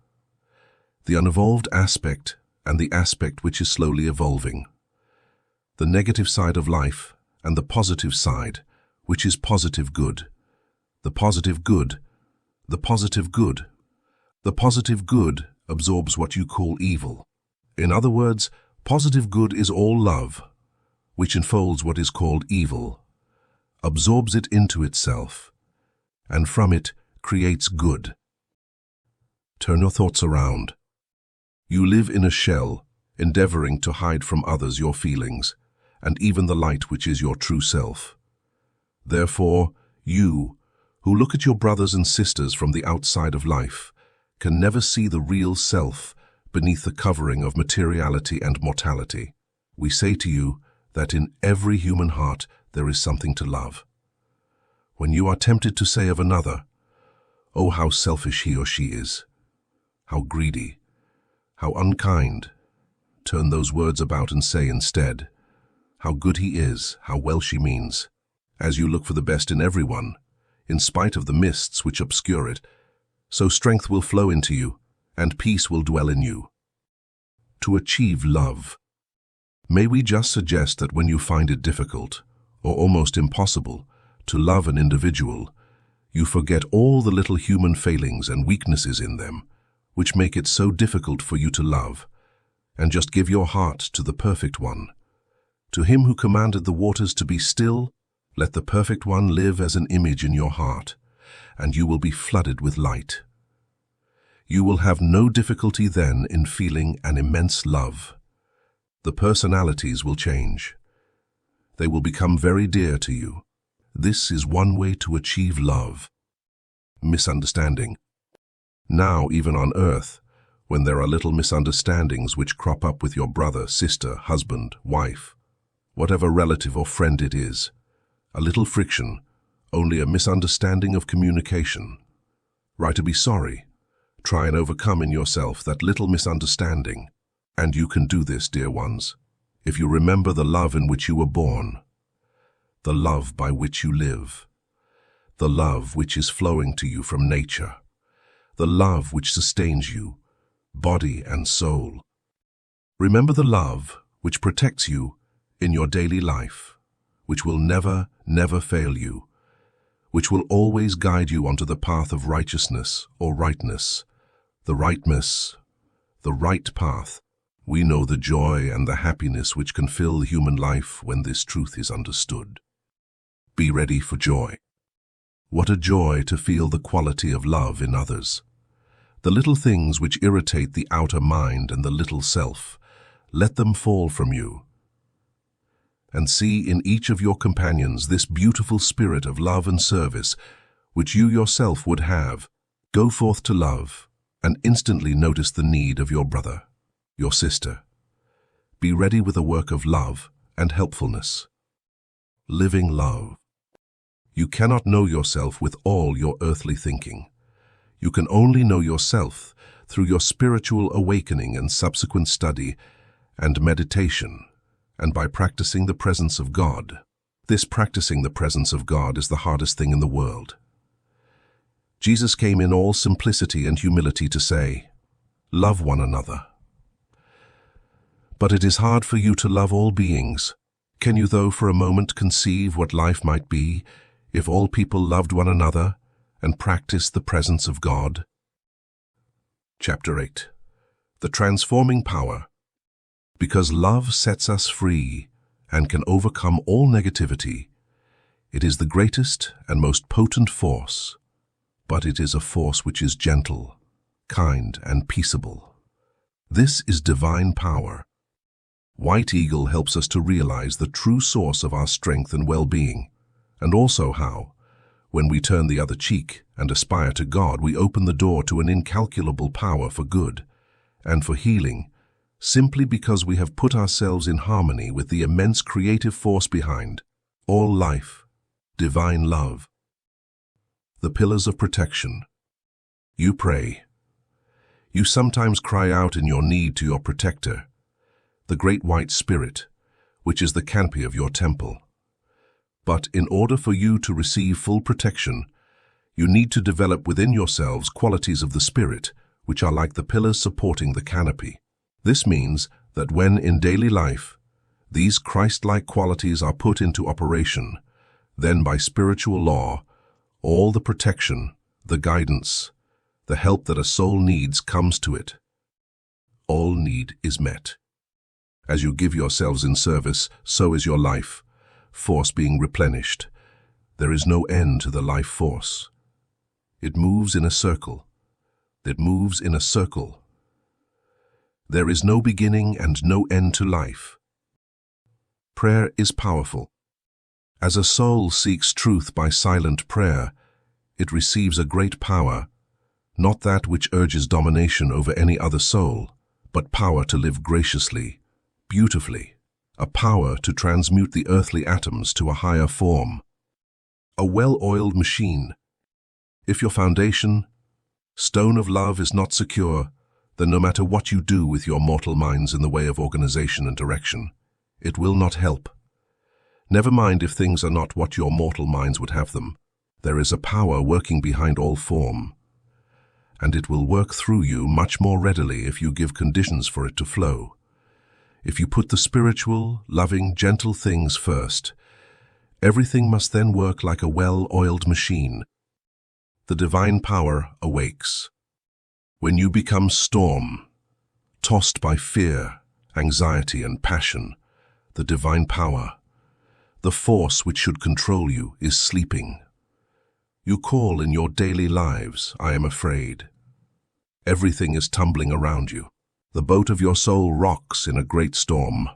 the unevolved aspect and the aspect which is slowly evolving, the negative side of life and the positive side, which is positive good. The positive good, the positive good. The positive good absorbs what you call evil. In other words, positive good is all love, which enfolds what is called evil, absorbs it into itself, and from it creates good. Turn your thoughts around. You live in a shell, endeavoring to hide from others your feelings, and even the light which is your true self. Therefore, you, who look at your brothers and sisters from the outside of life, can never see the real self beneath the covering of materiality and mortality. We say to you that in every human heart there is something to love. When you are tempted to say of another, "Oh, how selfish he or she is, how greedy, how unkind," turn those words about and say instead, "How good he is, how well she means." As you look for the best in everyone, in spite of the mists which obscure it, so strength will flow into you, and peace will dwell in you. To achieve love, may we just suggest that when you find it difficult, or almost impossible, to love an individual, you forget all the little human failings and weaknesses in them, which make it so difficult for you to love, and just give your heart to the perfect one. To him who commanded the waters to be still, let the perfect one live as an image in your heart, and you will be flooded with light. You will have no difficulty then in feeling an immense love. The personalities will change. They will become very dear to you. This is one way to achieve love. Misunderstanding. Now, even on earth, when there are little misunderstandings which crop up with your brother, sister, husband, wife, whatever relative or friend it is, a little friction, only a misunderstanding of communication. Try to be sorry. Try and overcome in yourself that little misunderstanding. And you can do this, dear ones, if you remember the love in which you were born, the love by which you live, the love which is flowing to you from nature, the love which sustains you, body and soul. Remember the love which protects you in your daily life, which will never, never fail you, which will always guide you onto the path of righteousness or rightness, the rightness, the right path. We know the joy and the happiness which can fill human life when this truth is understood. Be ready for joy. What a joy to feel the quality of love in others. The little things which irritate the outer mind and the little self, let them fall from you. And see in each of your companions this beautiful spirit of love and service, which you yourself would have. Go forth to love, and instantly notice the need of your brother, your sister. Be ready with a work of love and helpfulness. Living love. You cannot know yourself with all your earthly thinking. You can only know yourself through your spiritual awakening and subsequent study and meditation, and by practicing the presence of God. This practicing the presence of God is the hardest thing in the world. Jesus came in all simplicity and humility to say, "Love one another." But it is hard for you to love all beings. Can you, though, for a moment conceive what life might be if all people loved one another and practiced the presence of God? Chapter 8. The Transforming Power. Because love sets us free and can overcome all negativity, it is the greatest and most potent force, but it is a force which is gentle, kind, and peaceable. This is divine power. White Eagle helps us to realize the true source of our strength and well-being, and also how, when we turn the other cheek and aspire to God, we open the door to an incalculable power for good and for healing, simply because we have put ourselves in harmony with the immense creative force behind all life, divine love. The pillars of protection. You pray. You sometimes cry out in your need to your protector, the Great White Spirit, which is the canopy of your temple. But in order for you to receive full protection, you need to develop within yourselves qualities of the Spirit, which are like the pillars supporting the canopy. This means that when in daily life, these Christ-like qualities are put into operation, then by spiritual law, all the protection, the guidance, the help that a soul needs comes to it. All need is met. As you give yourselves in service, so is your life force being replenished. There is no end to the life force. It moves in a circle. It moves in a circle. There is no beginning and no end to life. Prayer is powerful. As a soul seeks truth by silent prayer, it receives a great power, not that which urges domination over any other soul, but power to live graciously, beautifully, a power to transmute the earthly atoms to a higher form. A well-oiled machine. If your foundation, stone of love, is not secure, then no matter what you do with your mortal minds in the way of organization and direction, it will not help. Never mind if things are not what your mortal minds would have them. There is a power working behind all form, and it will work through you much more readily if you give conditions for it to flow. If you put the spiritual, loving, gentle things first, everything must then work like a well-oiled machine. The divine power awakes. When you become storm, tossed by fear, anxiety, and passion, the divine power, the force which should control you, is sleeping. You call in your daily lives, "I am afraid." Everything is tumbling around you. The boat of your soul rocks in a great storm.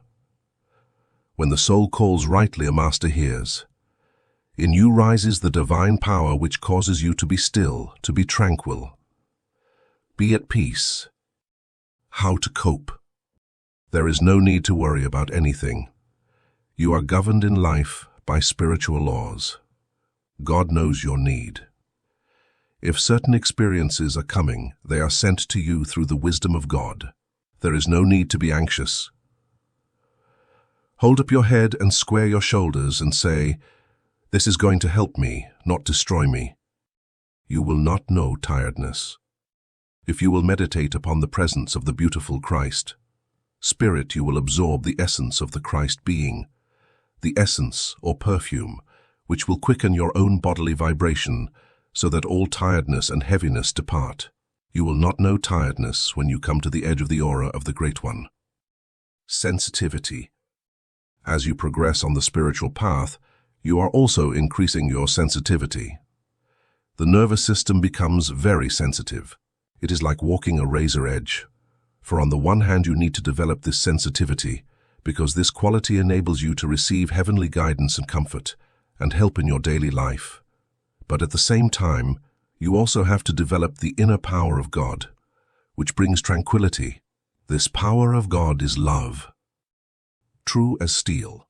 When the soul calls rightly, a master hears. In you rises the divine power which causes you to be still, to be tranquil. Be at peace. How to cope? There is no need to worry about anything. You are governed in life by spiritual laws. God knows your need. If certain experiences are coming, they are sent to you through the wisdom of God. There is no need to be anxious. Hold up your head and square your shoulders and say, "This is going to help me, not destroy me." You will not know tiredness. If you will meditate upon the presence of the beautiful Christ, Spirit, you will absorb the essence of the Christ being, the essence or perfume, which will quicken your own bodily vibration so that all tiredness and heaviness depart. You will not know tiredness when you come to the edge of the aura of the Great One. Sensitivity. As you progress on the spiritual path, you are also increasing your sensitivity. The nervous system becomes very sensitive. It is like walking a razor edge. For on the one hand, you need to develop this sensitivity, because this quality enables you to receive heavenly guidance and comfort, and help in your daily life. But at the same time, you also have to develop the inner power of God, which brings tranquility. This power of God is love, true as steel.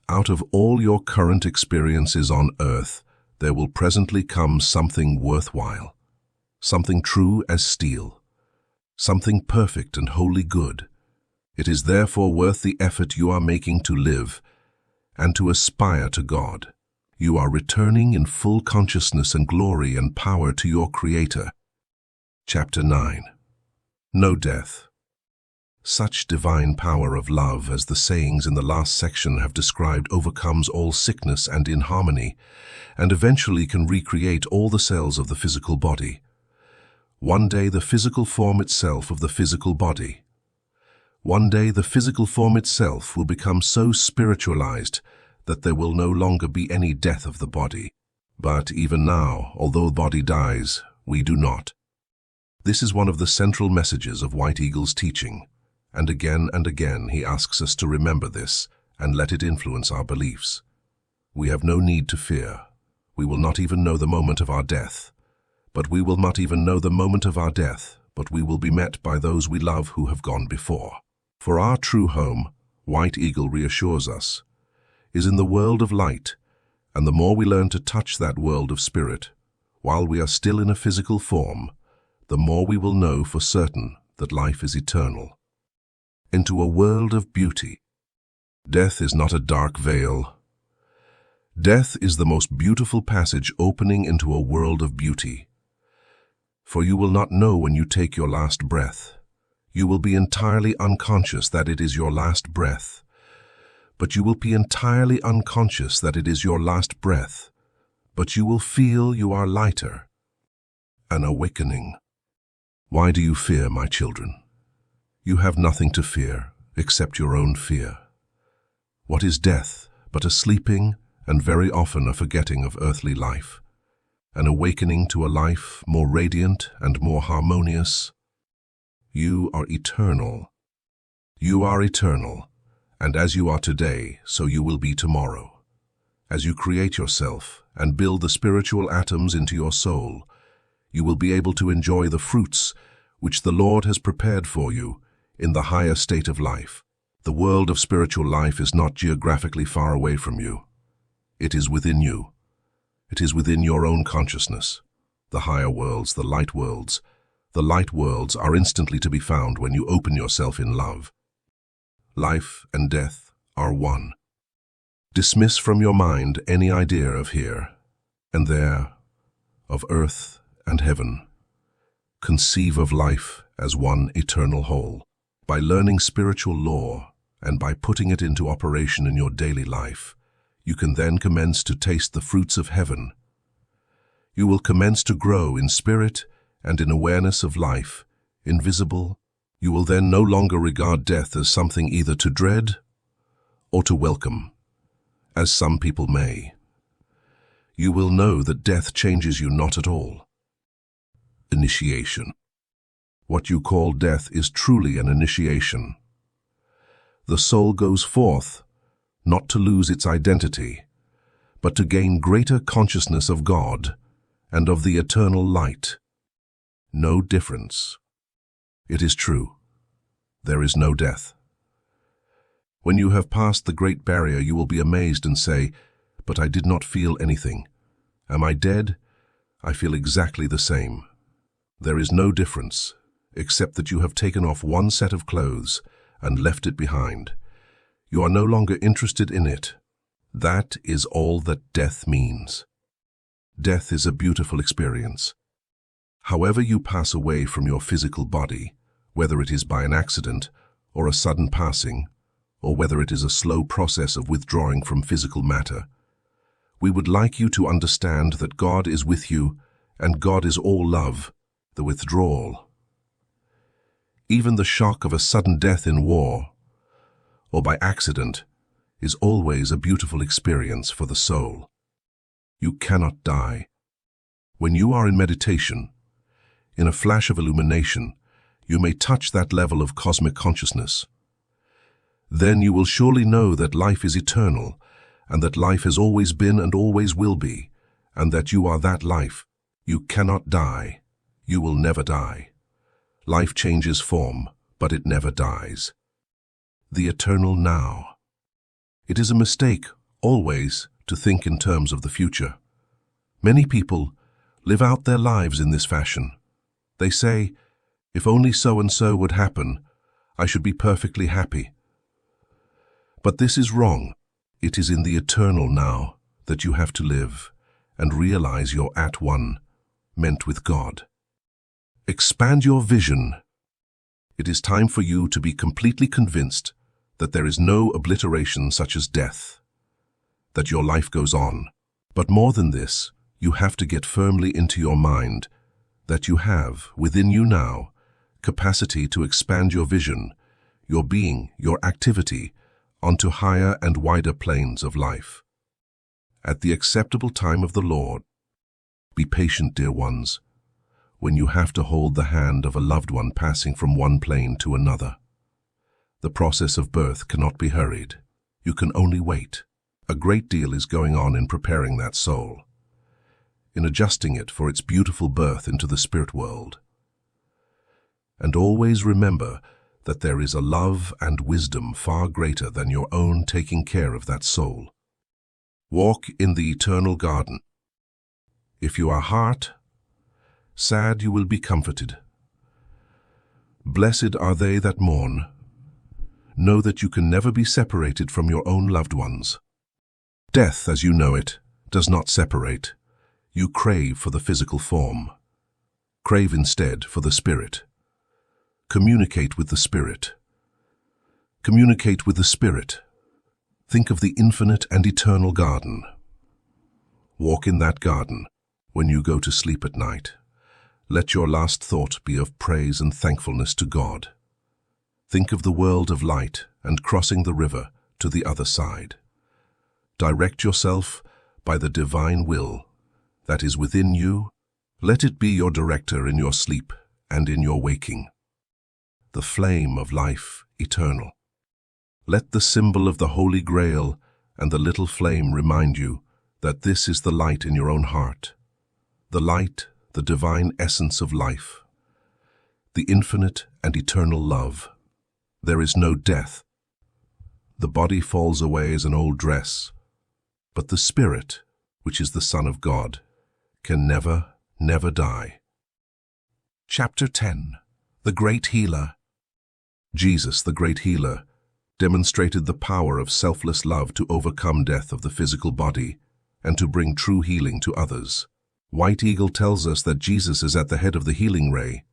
Out of all your current experiences on earth, there will presently come something worthwhile. something true as steel, something perfect and wholly good. It is therefore worth the effort you are making to live and to aspire to God. You are returning in full consciousness and glory and power to your Creator. Chapter 9. No death. Such divine power of love as the sayings in the last section have described overcomes all sickness and inharmony, and eventually can recreate all the cells of the physical body. One day the physical form itself of the physical body. One day the physical form itself will become so spiritualized that there will no longer be any death of the body. But even now, although the body dies, we do not. This is one of the central messages of White Eagle's teaching, and again he asks us to remember this and let it influence our beliefs. We have no need to fear. We will not even know the moment of our death. But we will not even know the moment of our death, but we will be met by those we love who have gone before. For our true home, White Eagle reassures us, is in the world of light, and the more we learn to touch that world of spirit, while we are still in a physical form, the more we will know for certain that life is eternal. Into a world of beauty. Death is not a dark veil. Death is the most beautiful passage opening into a world of beauty. For you will not know when you take your last breath. You will be entirely unconscious that it is your last breath. But you will be entirely unconscious that it is your last breath. But you will feel you are lighter. An awakening. Why do you fear, my children? You have nothing to fear except your own fear. What is death but a sleeping and very often a forgetting of earthly life? An awakening to a life more radiant and more harmonious. You are eternal. You are eternal, and as you are today, so you will be tomorrow. As you create yourself and build the spiritual atoms into your soul, you will be able to enjoy the fruits which the Lord has prepared for you in the higher state of life. The world of spiritual life is not geographically far away from you. It is within you. It is within your own consciousness. The higher worlds, the light worlds. The light worlds are instantly to be found when you open yourself in love. Life and death are one. Dismiss from your mind any idea of here and there, of earth and heaven. Conceive of life as one eternal whole. By learning spiritual lore and by putting it into operation in your daily life, you can then commence to taste the fruits of heaven. You will commence to grow in spirit and in awareness of life, invisible. You will then no longer regard death as something either to dread or to welcome, as some people may. You will know that death changes you not at all. Initiation. What you call death is truly an initiation. The soul goes forth, not to lose its identity, but to gain greater consciousness of God and of the eternal light. No difference. It is true. There is no death. When you have passed the great barrier, you will be amazed and say, "But I did not feel anything. Am I dead? I feel exactly the same." There is no difference, except that you have taken off one set of clothes and left it behind. You are no longer interested in it. That is all that death means. Death is a beautiful experience. However you pass away from your physical body, whether it is by an accident or a sudden passing, or whether it is a slow process of withdrawing from physical matter, we would like you to understand that God is with you and God is all love. The withdrawal, even the shock of a sudden death in war or by accident, is always a beautiful experience for the soul. You cannot die. When you are in meditation, in a flash of illumination, you may touch that level of cosmic consciousness. Then you will surely know that life is eternal, and that life has always been and always will be, and that you are that life. You cannot die. You will never die. Life changes form, but it never dies. The eternal now. It is a mistake, always, to think in terms of the future. Many people live out their lives in this fashion, They say, if only so-and-so would happen, I should be perfectly happy. But this is wrong. It is in the eternal now that you have to live and realize you're at one, meant with God. Expand your vision. It is time for you to be completely convinced that there is no obliteration such as death, that your life goes on. But more than this, you have to get firmly into your mind that you have, within you now, capacity to expand your vision, your being, your activity, onto higher and wider planes of life. At the acceptable time of the Lord, be patient, dear ones, when you have to hold the hand of a loved one passing from one plane to another. The process of birth cannot be hurried. You can only wait. A great deal is going on in preparing that soul, in adjusting it for its beautiful birth into the spirit world. And always remember that there is a love and wisdom far greater than your own taking care of that soul. Walk in the eternal garden. If you are heart sad, you will be comforted. Blessed are they that mourn. Know that you can never be separated from your own loved ones. Death, as you know it, does not separate. You crave for the physical form. Crave instead for the spirit. Communicate with the spirit. Communicate with the spirit. Think of the infinite and eternal garden. Walk in that garden when you go to sleep at night. Let your last thought be of praise and thankfulness to God. Think of the world of light and crossing the river to the other side. Direct yourself by the divine will that is within you. Let it be your director in your sleep and in your waking. The flame of life eternal. Let the symbol of the Holy Grail and the little flame remind you that this is the light in your own heart. The light, the divine essence of life. The infinite and eternal love. There is no death. The body falls away as an old dress, but the spirit, which is the Son of God, can never, never die. Chapter 10. The Great Healer. Jesus, the Great Healer, demonstrated the power of selfless love to overcome death of the physical body and to bring true healing to others. White Eagle tells us that Jesus is at the head of the healing ray,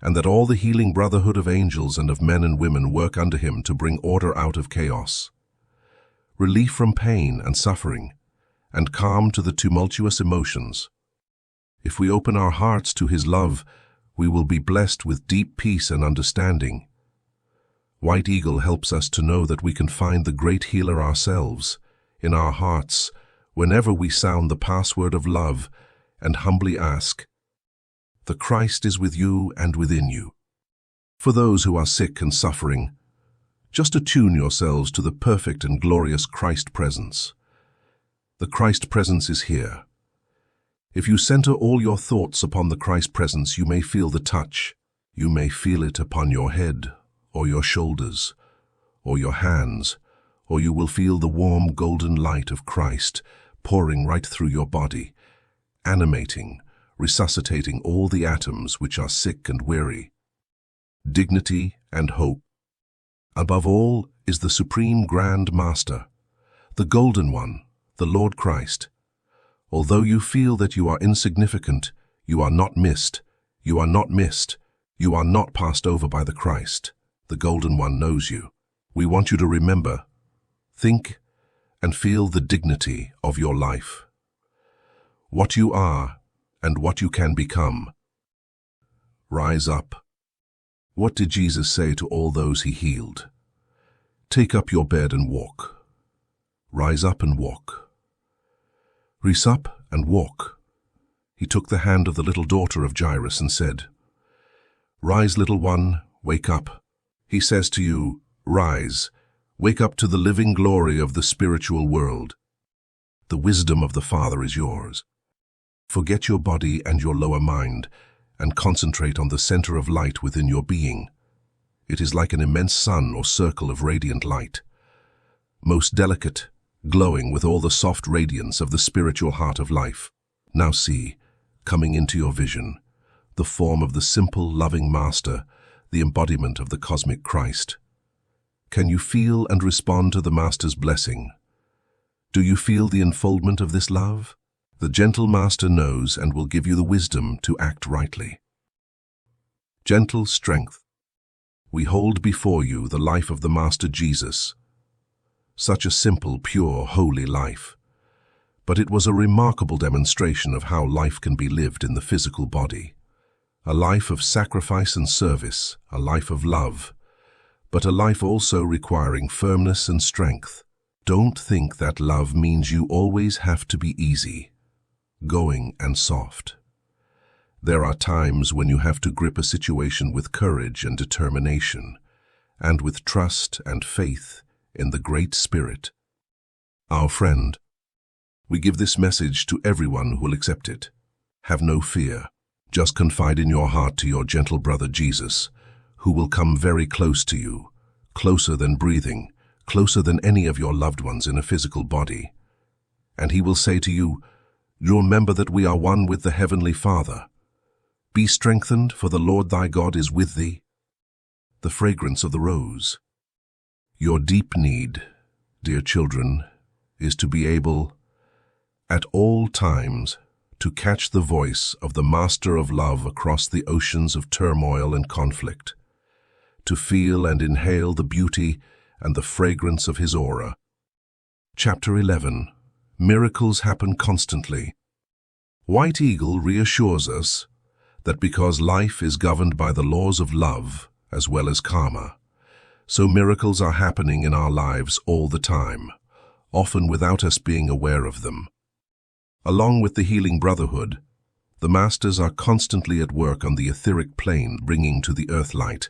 and that all the healing brotherhood of angels and of men and women work under him to bring order out of chaos, relief from pain and suffering, and calm to the tumultuous emotions. If we open our hearts to his love, we will be blessed with deep peace and understanding. White Eagle helps us to know that we can find the great healer ourselves, in our hearts, whenever we sound the password of love and humbly ask, "The Christ is with you and within you." For those who are sick and suffering, just attune yourselves to the perfect and glorious Christ presence. The Christ presence is here. If you center all your thoughts upon the Christ presence, you may feel the touch. You may feel it upon your head, or your shoulders, or your hands, or you will feel the warm golden light of Christ pouring right through your body, animating, resuscitating all the atoms which are sick and weary. Dignity and hope. Above all is the Supreme Grand Master, the Golden One, the Lord Christ. Although you feel that you are insignificant, you are not missed, you are not missed, you are not passed over by the Christ. The Golden One knows you. We want you to remember, think, and feel the dignity of your life. What you are and what you can become. Rise up. What did Jesus say to all those he healed? Take up your bed and walk. Rise up and walk. Rise up and walk. He took the hand of the little daughter of Jairus and said, "Rise, little one, wake up." He says to you, rise, wake up to the living glory of the spiritual world. The wisdom of the Father is yours. Forget your body and your lower mind and concentrate on the center of light within your being. It is like an immense sun or circle of radiant light, most delicate, glowing with all the soft radiance of the spiritual heart of life. Now see, coming into your vision, the form of the simple, loving Master, the embodiment of the cosmic Christ. Can you feel and respond to the Master's blessing? Do you feel the enfoldment of this love? The gentle Master knows and will give you the wisdom to act rightly. Gentle strength. We hold before you the life of the Master Jesus. Such a simple, pure, holy life. But it was a remarkable demonstration of how life can be lived in the physical body. A life of sacrifice and service, a life of love, but a life also requiring firmness and strength. Don't think that love means you always have to be easy, going and soft. There are times when you have to grip a situation with courage and determination, and with trust and faith in the Great Spirit. Our friend, we give this message to everyone who will accept it. Have no fear. Just confide in your heart to your gentle brother Jesus, who will come very close to you, closer than breathing, closer than any of your loved ones in a physical body. And he will say to you, remember that we are one with the Heavenly Father. Be strengthened, for the Lord thy God is with thee. The fragrance of the rose. Your deep need, dear children, is to be able, at all times, to catch the voice of the Master of Love across the oceans of turmoil and conflict, to feel and inhale the beauty and the fragrance of his aura. Chapter 11. Miracles happen constantly. White Eagle reassures us that because life is governed by the laws of love as well as karma, so miracles are happening in our lives all the time, often without us being aware of them. Along with the healing brotherhood, the Masters are constantly at work on the etheric plane, bringing to the earth light,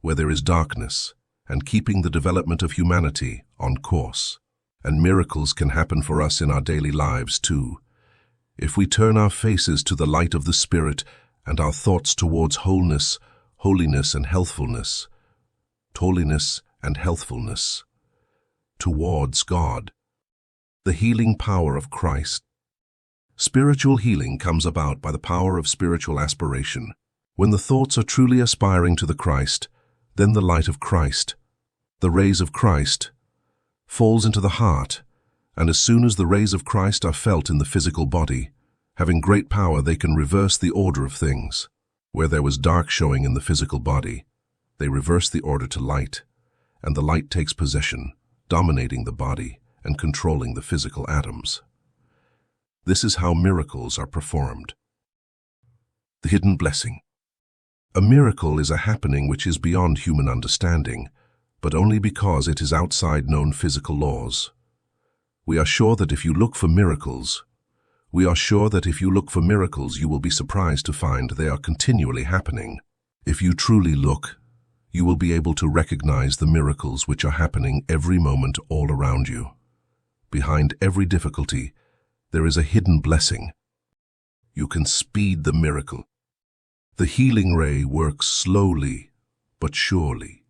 where there is darkness, and keeping the development of humanity on course. And miracles can happen for us in our daily lives too, if we turn our faces to the light of the Spirit and our thoughts towards wholeness, holiness and healthfulness, towards God. The healing power of Christ. Spiritual healing comes about by the power of spiritual aspiration. When the thoughts are truly aspiring to the Christ, then the light of Christ, the rays of Christ, falls into the heart, and as soon as the rays of Christ are felt in the physical body, having great power, they can reverse the order of things. Where there was dark showing in the physical body, they reverse the order to light, and the light takes possession, dominating the body and controlling the physical atoms. This is how miracles are performed. The hidden blessing. A miracle is a happening which is beyond human understanding, but only because it is outside known physical laws. We are sure that if you look for miracles, you will be surprised to find they are continually happening. If you truly look, you will be able to recognize the miracles which are happening every moment all around you. Behind every difficulty, there is a hidden blessing. You can speed the miracle. The healing ray works slowly but surely.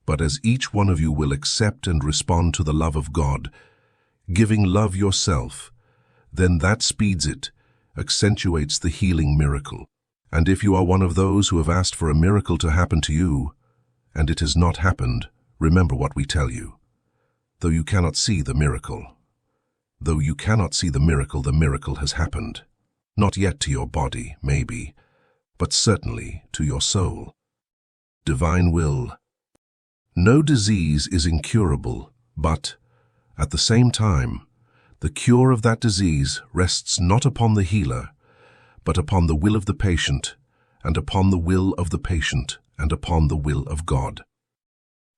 But as each one of you will accept and respond to the love of God, giving love yourself, then that speeds it, accentuates the healing miracle. And if you are one of those who have asked for a miracle to happen to you, and it has not happened, remember what we tell you. Though you cannot see the miracle, the miracle has happened. Not yet to your body, maybe, but certainly to your soul. Divine will. No disease is incurable, but, at the same time, the cure of that disease rests not upon the healer, but upon the will of the patient, and upon the will of the patient, and upon the will of God.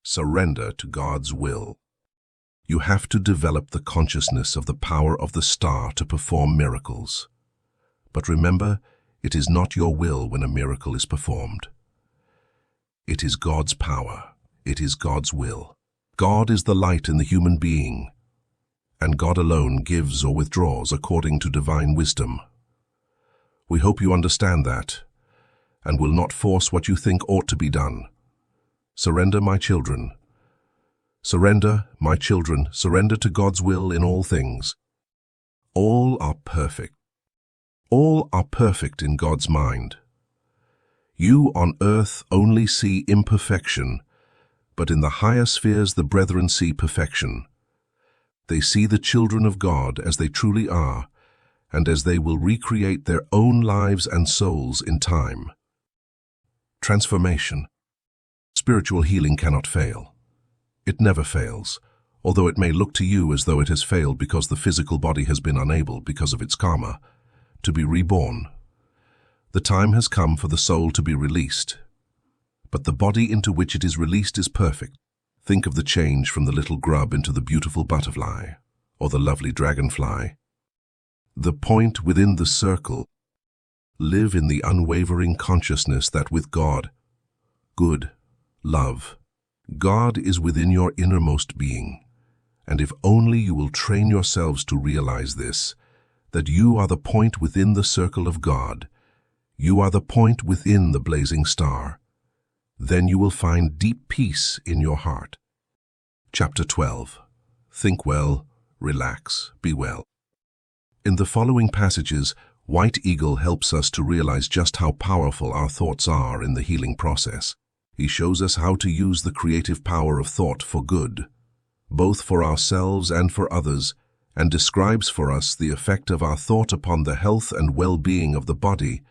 Surrender to God's will. You have to develop the consciousness of the power of the star to perform miracles. But remember, it is not your will when a miracle is performed. It is God's power. It is God's will. God is the light in the human being, and God alone gives or withdraws according to divine wisdom. We hope you understand that, and will not force what you think ought to be done. Surrender, my children. Surrender, my children, surrender to God's will in all things. All are perfect. All are perfect in God's mind, You on earth only see imperfection, but in the higher spheres the brethren see perfection. They see the children of God as they truly are, and as they will recreate their own lives and souls in time. Transformation. Spiritual healing cannot fail. It never fails, although it may look to you as though it has failed because the physical body has been unable, because of its karma, to be reborn. The time has come for the soul to be released. But the body into which it is released is perfect. Think of the change from the little grub into the beautiful butterfly, or the lovely dragonfly. The point within the circle. Live in the unwavering consciousness that with God, good, love, God is within your innermost being. And if only you will train yourselves to realize this, that you are the point within the circle of God, you are the point within the blazing star, then you will find deep peace in your heart. Chapter 12. Think well, relax, be well. In the following passages, White Eagle helps us to realize just how powerful our thoughts are in the healing process. He shows us how to use the creative power of thought for good, both for ourselves and for others, and describes for us the effect of our thought upon the health and well-being of the body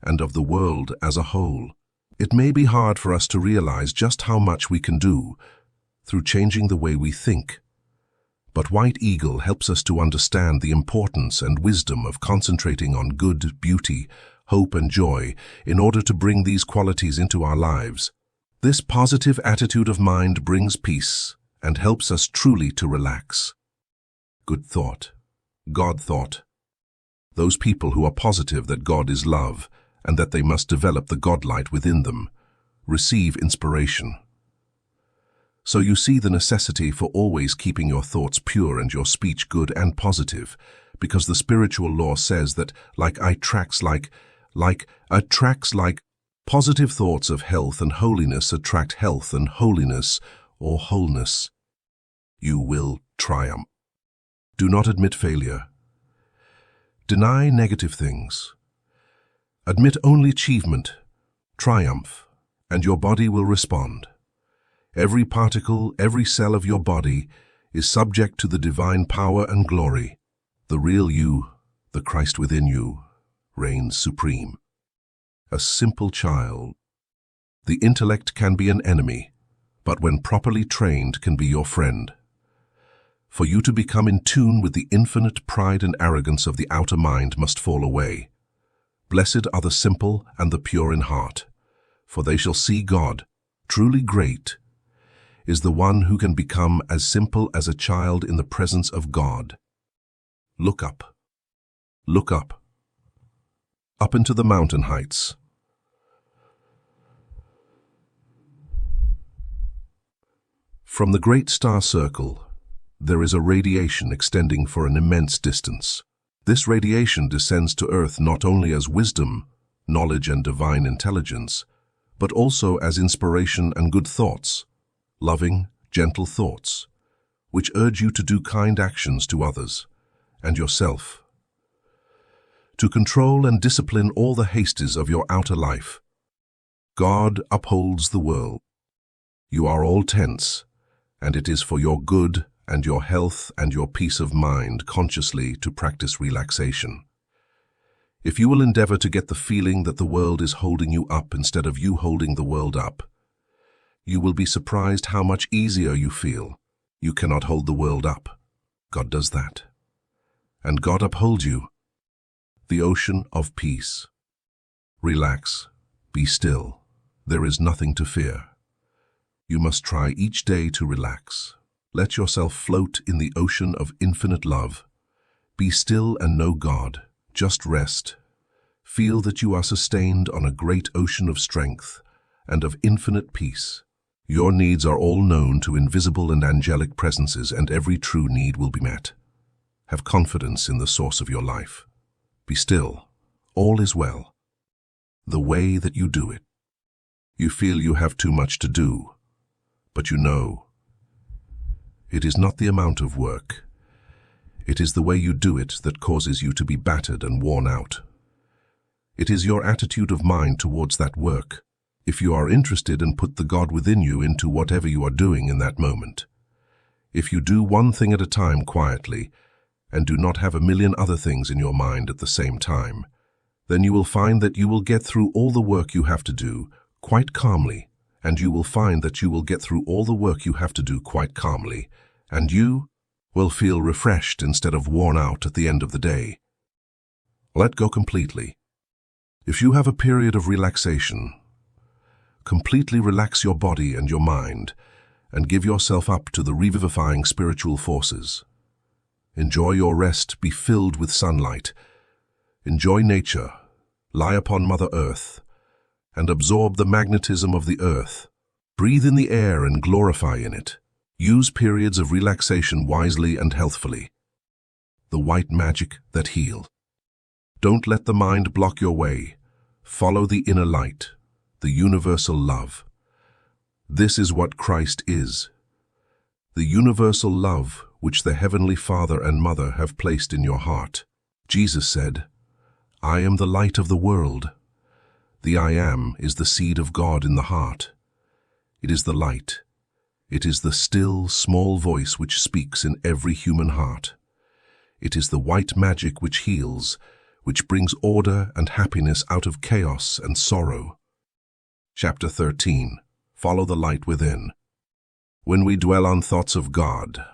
and of the world as a whole. It may be hard for us to realize just how much we can do through changing the way we think. But White Eagle helps us to understand the importance and wisdom of concentrating on good, beauty, hope, and joy in order to bring these qualities into our lives. This positive attitude of mind brings peace and helps us truly to relax. Good thought, God thought. Those people who are positive that God is love and that they must develop the God-light within them receive inspiration. So you see the necessity for always keeping your thoughts pure and your speech good and positive, because the spiritual law says that like attracts like, positive thoughts of health and holiness attract health and holiness or wholeness. You will triumph. Do not admit failure. Deny negative things. Admit only achievement, triumph, and your body will respond. Every particle, every cell of your body is subject to the divine power and glory. The real you, the Christ within you, reigns supreme. A simple child. The intellect can be an enemy, but when properly trained can be your friend. For you to become in tune with the infinite pride and arrogance of the outer mind must fall away. Blessed are the simple and the pure in heart, for they shall see God. Truly great is the one who can become as simple as a child in the presence of God. Look up. Look up. Up into the mountain heights. From the great star circle, there is a radiation extending for an immense distance. This radiation descends to earth not only as wisdom, knowledge, and divine intelligence, but also as inspiration and good thoughts, loving, gentle thoughts, which urge you to do kind actions to others and yourself, to control and discipline all the hastes of your outer life. God upholds the world. You are all tense, and it is for your good and your health and your peace of mind consciously to practice relaxation. If you will endeavor to get the feeling that the world is holding you up instead of you holding the world up, you will be surprised how much easier you feel. You cannot hold the world up. God does that. And God upholds you. The ocean of peace. Relax. Be still. There is nothing to fear. You must try each day to relax. Let yourself float in the ocean of infinite love. Be still and know God. Just rest. Feel that you are sustained on a great ocean of strength and of infinite peace. Your needs are all known to invisible and angelic presences, and every true need will be met. Have confidence in the source of your life. Be still. All is well. The way that you do it. You feel you have too much to do, but you know it is not the amount of work. It is the way you do it that causes you to be battered and worn out. It is your attitude of mind towards that work, if you are interested and put the God within you into whatever you are doing in that moment. If you do one thing at a time quietly, and do not have a million other things in your mind at the same time, then you will find that you will get through all the work you have to do quite calmly, and you will find that you will get through all the work you have to do quite calmly, and you will feel refreshed instead of worn out at the end of the day. Let go completely. If you have a period of relaxation, completely relax your body and your mind, and give yourself up to the revivifying spiritual forces. Enjoy your rest, be filled with sunlight. Enjoy nature, lie upon Mother Earth, and absorb the magnetism of the earth. Breathe in the air and glorify in it. Use periods of relaxation wisely and healthfully. The white magic that heals. Don't let the mind block your way. Follow the inner light, the universal love. This is what Christ is. The universal love which the Heavenly Father and Mother have placed in your heart. Jesus said, "I am the light of the world." The I am is the seed of God in the heart. It is the light. It is the still, small voice which speaks in every human heart. It is the white magic which heals, which brings order and happiness out of chaos and sorrow. Chapter 13. Follow the light within. When we dwell on thoughts of God,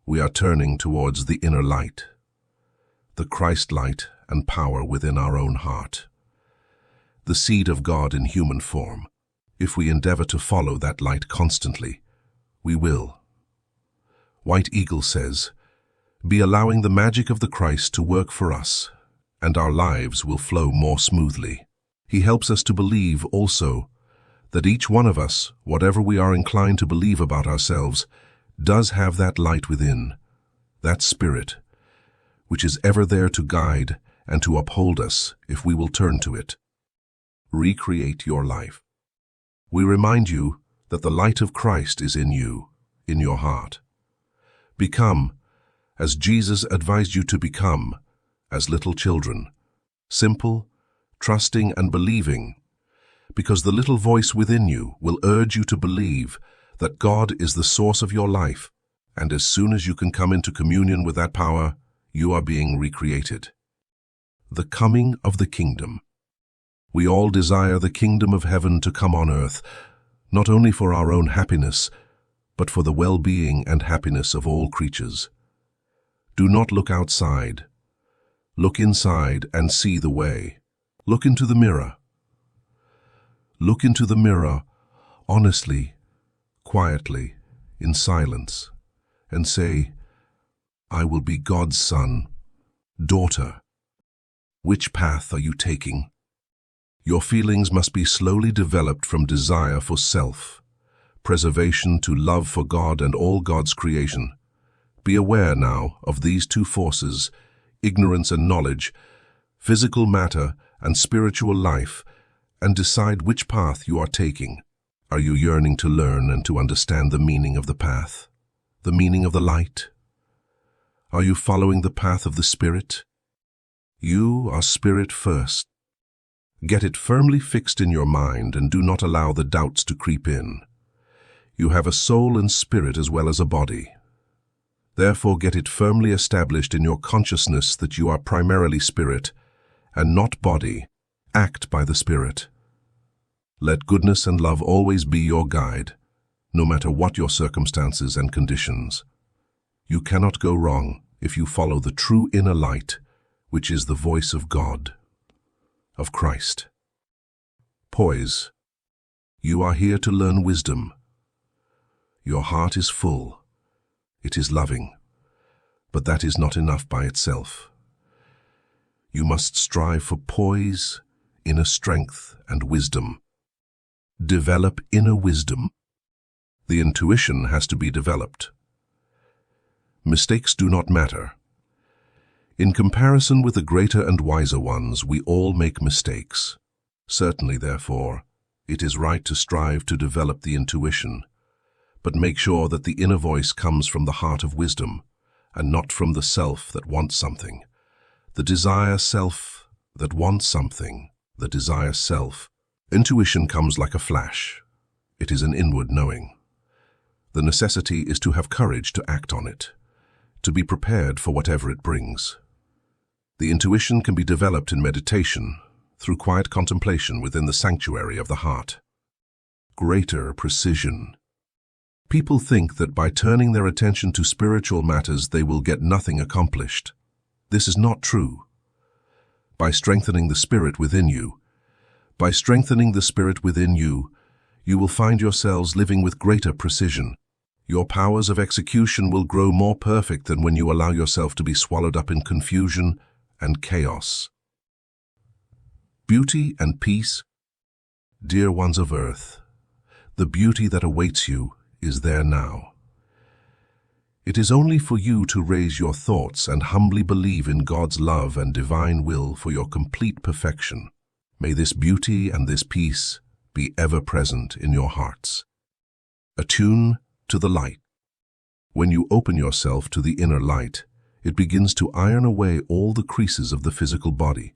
we are turning towards the inner light, the Christ light and power within our own heart. The seed of God in human form. If we endeavor to follow that light constantly, we will. White Eagle says, "Be allowing the magic of the Christ to work for us, and our lives will flow more smoothly." He helps us to believe also that each one of us, whatever we are inclined to believe about ourselves, does have that light within, that spirit, which is ever there to guide and to uphold us if we will turn to it. Recreate your life. We remind you that the light of Christ is in you, in your heart. Become, as Jesus advised you to become, as little children, simple, trusting and believing, because the little voice within you will urge you to believe that God is the source of your life, and as soon as you can come into communion with that power, you are being recreated. The coming of the kingdom. We all desire the kingdom of heaven to come on earth, not only for our own happiness, but for the well-being and happiness of all creatures. Do not look outside. Look inside and see the way. Look into the mirror. Look into the mirror honestly, quietly, in silence, and say, "I will be God's son, daughter." Which path are you taking? Your feelings must be slowly developed from desire for self, preservation to love for God and all God's creation. Be aware now of these two forces, ignorance and knowledge, physical matter and spiritual life, and decide which path you are taking. Are you yearning to learn and to understand the meaning of the path, the meaning of the light? Are you following the path of the Spirit? You are Spirit first. Get it firmly fixed in your mind and do not allow the doubts to creep in. You have a soul and spirit as well as a body. Therefore get it firmly established in your consciousness that you are primarily spirit and not body. Act by the Spirit. Let goodness and love always be your guide, no matter what your circumstances and conditions. You cannot go wrong if you follow the true inner light, which is the voice of God, of Christ. Poise. You are here to learn wisdom. Your heart is full. It is loving. But that is not enough by itself. You must strive for poise, inner strength, and wisdom. Develop inner wisdom. The intuition has to be developed. Mistakes do not matter. In comparison with the greater and wiser ones, we all make mistakes. Certainly, therefore, it is right to strive to develop the intuition, but make sure that the inner voice comes from the heart of wisdom, and not from the self that wants something, the desire self that wants something, the desire self. Intuition comes like a flash. It is an inward knowing. The necessity is to have courage to act on it, to be prepared for whatever it brings. The intuition can be developed in meditation, through quiet contemplation within the sanctuary of the heart. Greater precision. People think that by turning their attention to spiritual matters they will get nothing accomplished. This is not true. By strengthening the spirit within you, you will find yourselves living with greater precision. Your powers of execution will grow more perfect than when you allow yourself to be swallowed up in confusion and chaos. Beauty and peace. Dear ones of earth, the beauty that awaits you is there now. It is only for you to raise your thoughts and humbly believe in God's love and divine will for your complete perfection. May this beauty and this peace be ever present in your hearts. Attune to the light. When you open yourself to the inner light, it begins to iron away all the creases of the physical body.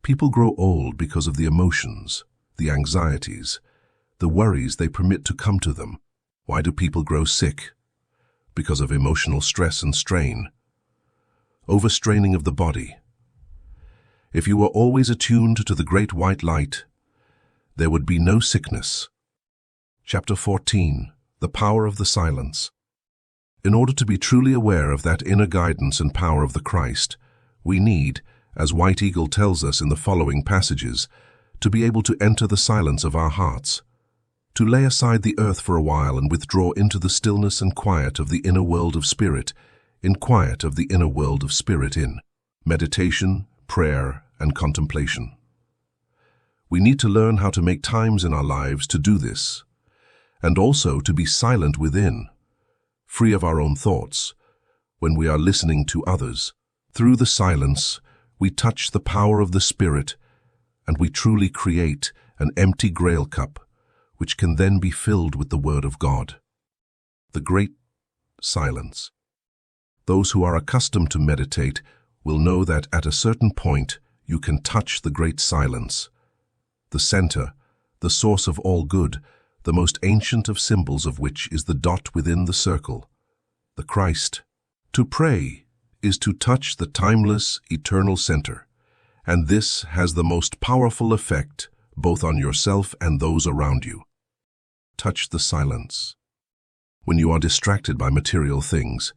People grow old because of the emotions, the anxieties, the worries they permit to come to them. Why do people grow sick? Because of emotional stress and strain. Overstraining of the body. If you were always attuned to the great white light, there would be no sickness. Chapter 14. The Power of the Silence. In order to be truly aware of that inner guidance and power of the Christ, we need, as White Eagle tells us in the following passages, to be able to enter the silence of our hearts, to lay aside the earth for a while and withdraw into the stillness and quiet of the inner world of spirit, in meditation, prayer, and contemplation. We need to learn how to make times in our lives to do this, and also to be silent within, free of our own thoughts, when we are listening to others. Through the silence, we touch the power of the Spirit, and we truly create an empty grail cup, which can then be filled with the Word of God. The great silence. Those who are accustomed to meditate will know that at a certain point you can touch the great silence, the center, the source of all good, the most ancient of symbols of which is the dot within the circle, the Christ. To pray is to touch the timeless, eternal center, and this has the most powerful effect both on yourself and those around you. Touch the silence. When you are distracted by material things,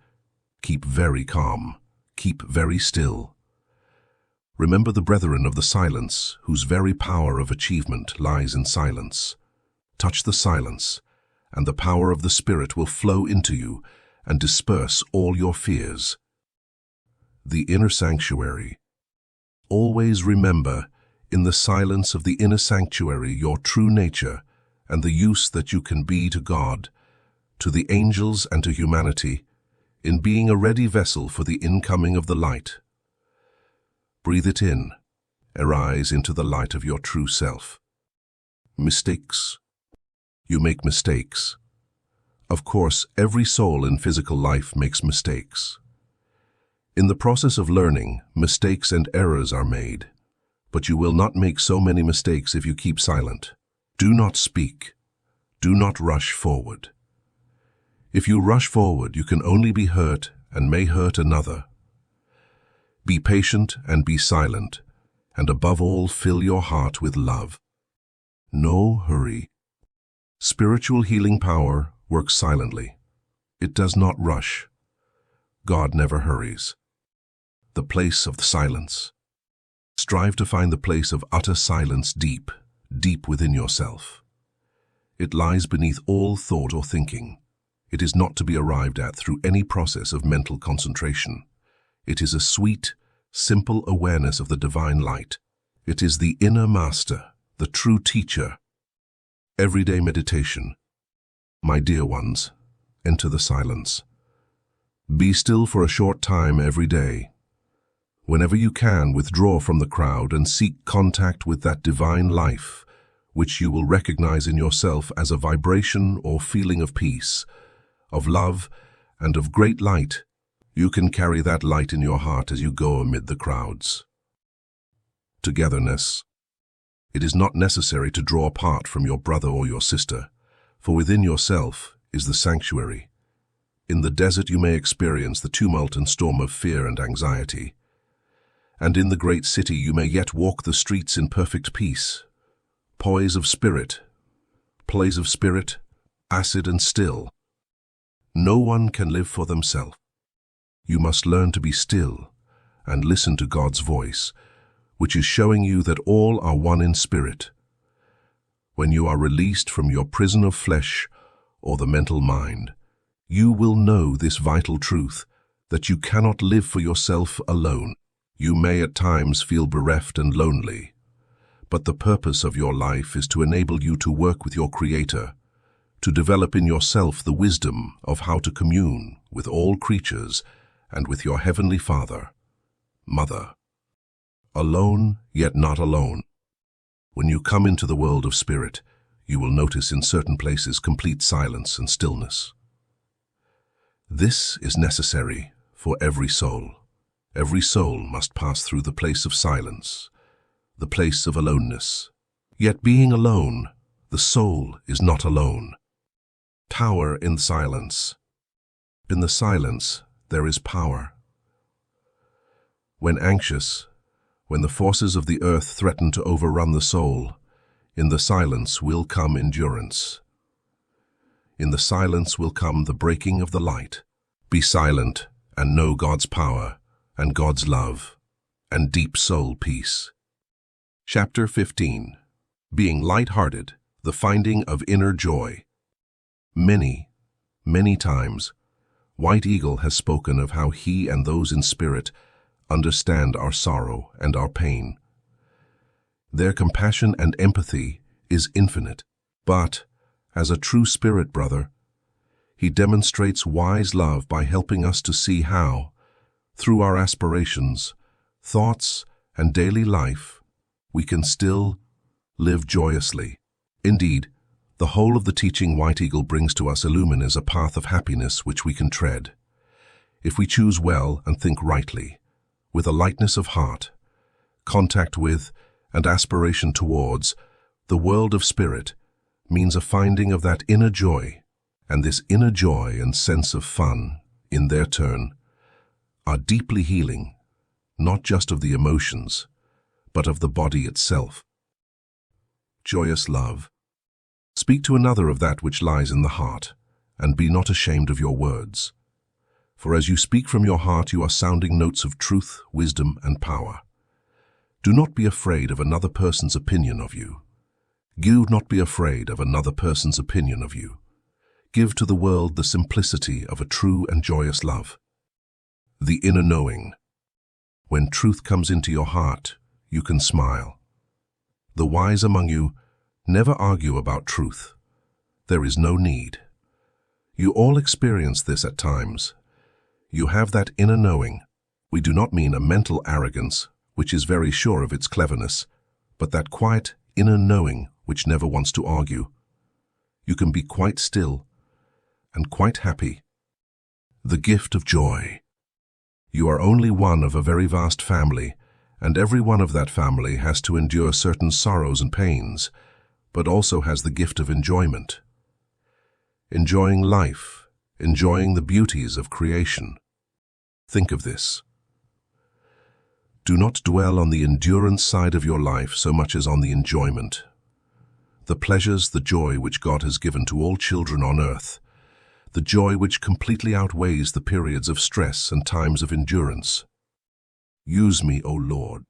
keep very calm, keep very still. Remember the brethren of the silence, whose very power of achievement lies in silence. Touch the silence, and the power of the Spirit will flow into you and disperse all your fears. The inner sanctuary. Always remember, in the silence of the inner sanctuary, your true nature and the use that you can be to God, to the angels and to humanity, in being a ready vessel for the incoming of the light. Breathe it in. Arise into the light of your true self. Mistakes. You make mistakes. Of course, every soul in physical life makes mistakes. In the process of learning, mistakes and errors are made, but you will not make so many mistakes if you keep silent. Do not speak. Do not rush forward. If you rush forward, you can only be hurt and may hurt another. Be patient and be silent, and above all, fill your heart with love. No hurry. Spiritual healing power works silently. It does not rush. God never hurries. The place of the silence. Strive to find the place of utter silence deep, deep within yourself. It lies beneath all thought or thinking. It is not to be arrived at through any process of mental concentration. It is a sweet, simple awareness of the divine light. It is the inner master, the true teacher. Everyday meditation. My dear ones, enter the silence. Be still for a short time every day. Whenever you can, withdraw from the crowd and seek contact with that divine life, which you will recognize in yourself as a vibration or feeling of peace, of love, and of great light. You can carry that light in your heart as you go amid the crowds. Togetherness. It is not necessary to draw apart from your brother or your sister, for within yourself is the sanctuary. In the desert you may experience the tumult and storm of fear and anxiety, and in the great city you may yet walk the streets in perfect peace. Poise of spirit, plays of spirit, acid and still. No one can live for themselves. You must learn to be still and listen to God's voice, which is showing you that all are one in spirit. When you are released from your prison of flesh or the mental mind, you will know this vital truth, that you cannot live for yourself alone. You may at times feel bereft and lonely, but the purpose of your life is to enable you to work with your Creator, to develop in yourself the wisdom of how to commune with all creatures and with your Heavenly Father, Mother. Alone, yet not alone. When you come into the world of spirit, you will notice in certain places complete silence and stillness. This is necessary for every soul. Every soul must pass through the place of silence, the place of aloneness. Yet being alone, the soul is not alone. Tower in silence. In the silence, there is power. When anxious, when the forces of the earth threaten to overrun the soul, in the silence will come endurance. In the silence will come the breaking of the light. Be silent and know God's power and God's love and deep soul peace. Chapter 15. Being light-hearted, the finding of inner joy. Many times, White Eagle has spoken of how he and those in spirit understand our sorrow and our pain. Their compassion and empathy is infinite, but, as a true spirit brother, he demonstrates wise love by helping us to see how, through our aspirations, thoughts, and daily life, we can still live joyously. Indeed, the whole of the teaching White Eagle brings to us illumines a path of happiness which we can tread. If we choose well and think rightly, with a lightness of heart, contact with, and aspiration towards, the world of spirit means a finding of that inner joy, and this inner joy and sense of fun, in their turn, are deeply healing, not just of the emotions, but of the body itself. Joyous love. Speak to another of that which lies in the heart, and be not ashamed of your words. For as you speak from your heart, you are sounding notes of truth, wisdom, and power. Do not be afraid of another person's opinion of you. Do not be afraid of another person's opinion of you. Give to the world the simplicity of a true and joyous love. The inner knowing. When truth comes into your heart, you can smile. The wise among you never argue about truth. There is no need. You all experience this at times. You have that inner knowing. We do not mean a mental arrogance, which is very sure of its cleverness, but that quiet inner knowing which never wants to argue. You can be quite still and quite happy. The gift of joy. You are only one of a very vast family, and every one of that family has to endure certain sorrows and pains, but also has the gift of enjoyment. Enjoying life, enjoying the beauties of creation. Think of this. Do not dwell on the endurance side of your life so much as on the enjoyment. The pleasures, the joy which God has given to all children on earth, the joy which completely outweighs the periods of stress and times of endurance. Use me, O Lord.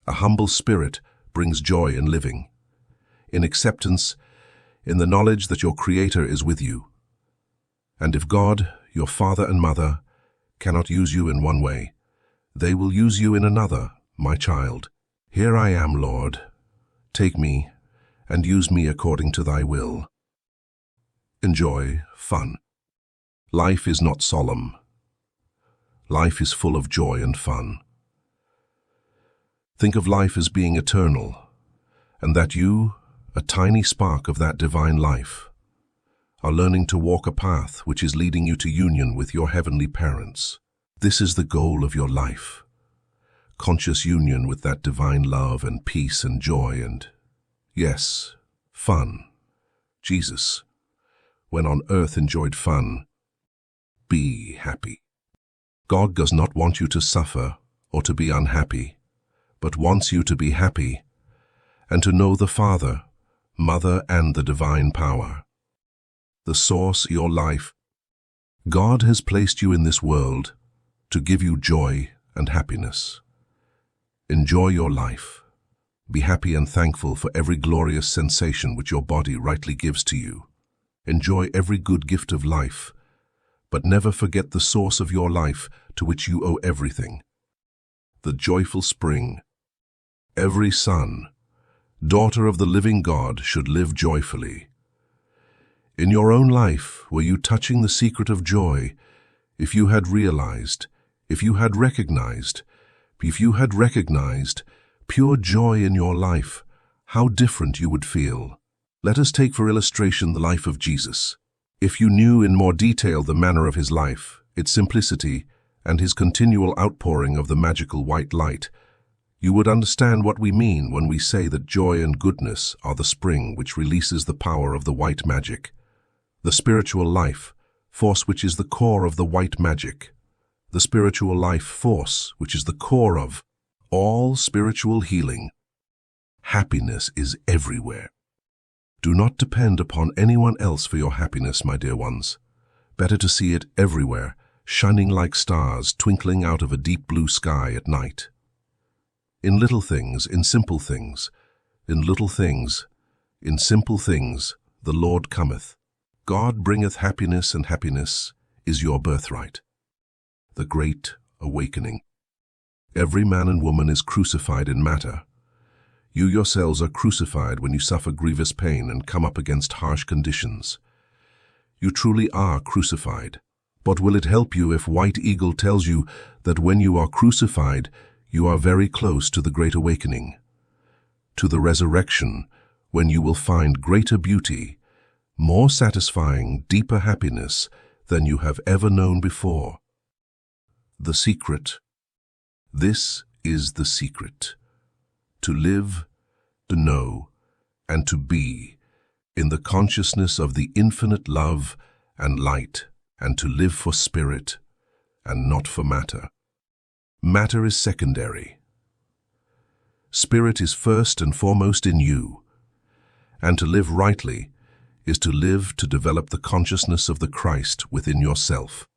A humble spirit brings joy in living, in acceptance, in the knowledge that your Creator is with you. And if God, your father and mother, cannot use you in one way, they will use you in another, my child. Here I am, Lord. Take me and use me according to thy will. Enjoy fun. Life is not solemn. Life is full of joy and fun. Think of life as being eternal, and that you, a tiny spark of that divine life, are learning to walk a path which is leading you to union with your heavenly parents. This is the goal of your life. conscious union with that divine love and peace and joy and, yes, fun. Jesus, when on earth, enjoyed fun. Be happy. God does not want you to suffer or to be unhappy, but wants you to be happy and to know the Father, Mother, and the divine power. The source, your life. God has placed you in this world to give you joy and happiness. Enjoy your life. Be happy and thankful for every glorious sensation which your body rightly gives to you. Enjoy every good gift of life, but never forget the source of your life to which you owe everything. The joyful spring. Every son, daughter of the living God, should live joyfully. In your own life, were you touching the secret of joy if you had realized, if you had recognized pure joy in your life, how different you would feel? Let us take for illustration the life of Jesus. If you knew in more detail the manner of his life, its simplicity, and his continual outpouring of the magical white light, you would understand what we mean when we say that joy and goodness are the spring which releases the power of the white magic. The spiritual life force which is the core of the white magic. The spiritual life force which is the core of all spiritual healing. Happiness is everywhere. Do not depend upon anyone else for your happiness, my dear ones. Better to see it everywhere, shining like stars twinkling out of a deep blue sky at night. In little things, in simple things, in little things, in simple things, the Lord cometh. God bringeth happiness, and happiness is your birthright. The Great Awakening. Every man and woman is crucified in matter. You yourselves are crucified when you suffer grievous pain and come up against harsh conditions. You truly are crucified. But will it help you if White Eagle tells you that when you are crucified, you are very close to the Great Awakening, to the resurrection, when you will find greater beauty, more satisfying, deeper happiness than you have ever known before? The secret. This is the secret. To live, to know, and to be in the consciousness of the infinite love and light, and to live for spirit and not for matter. Matter is secondary. Spirit is first and foremost in you, and to live rightly is to live to develop the consciousness of the Christ within yourself.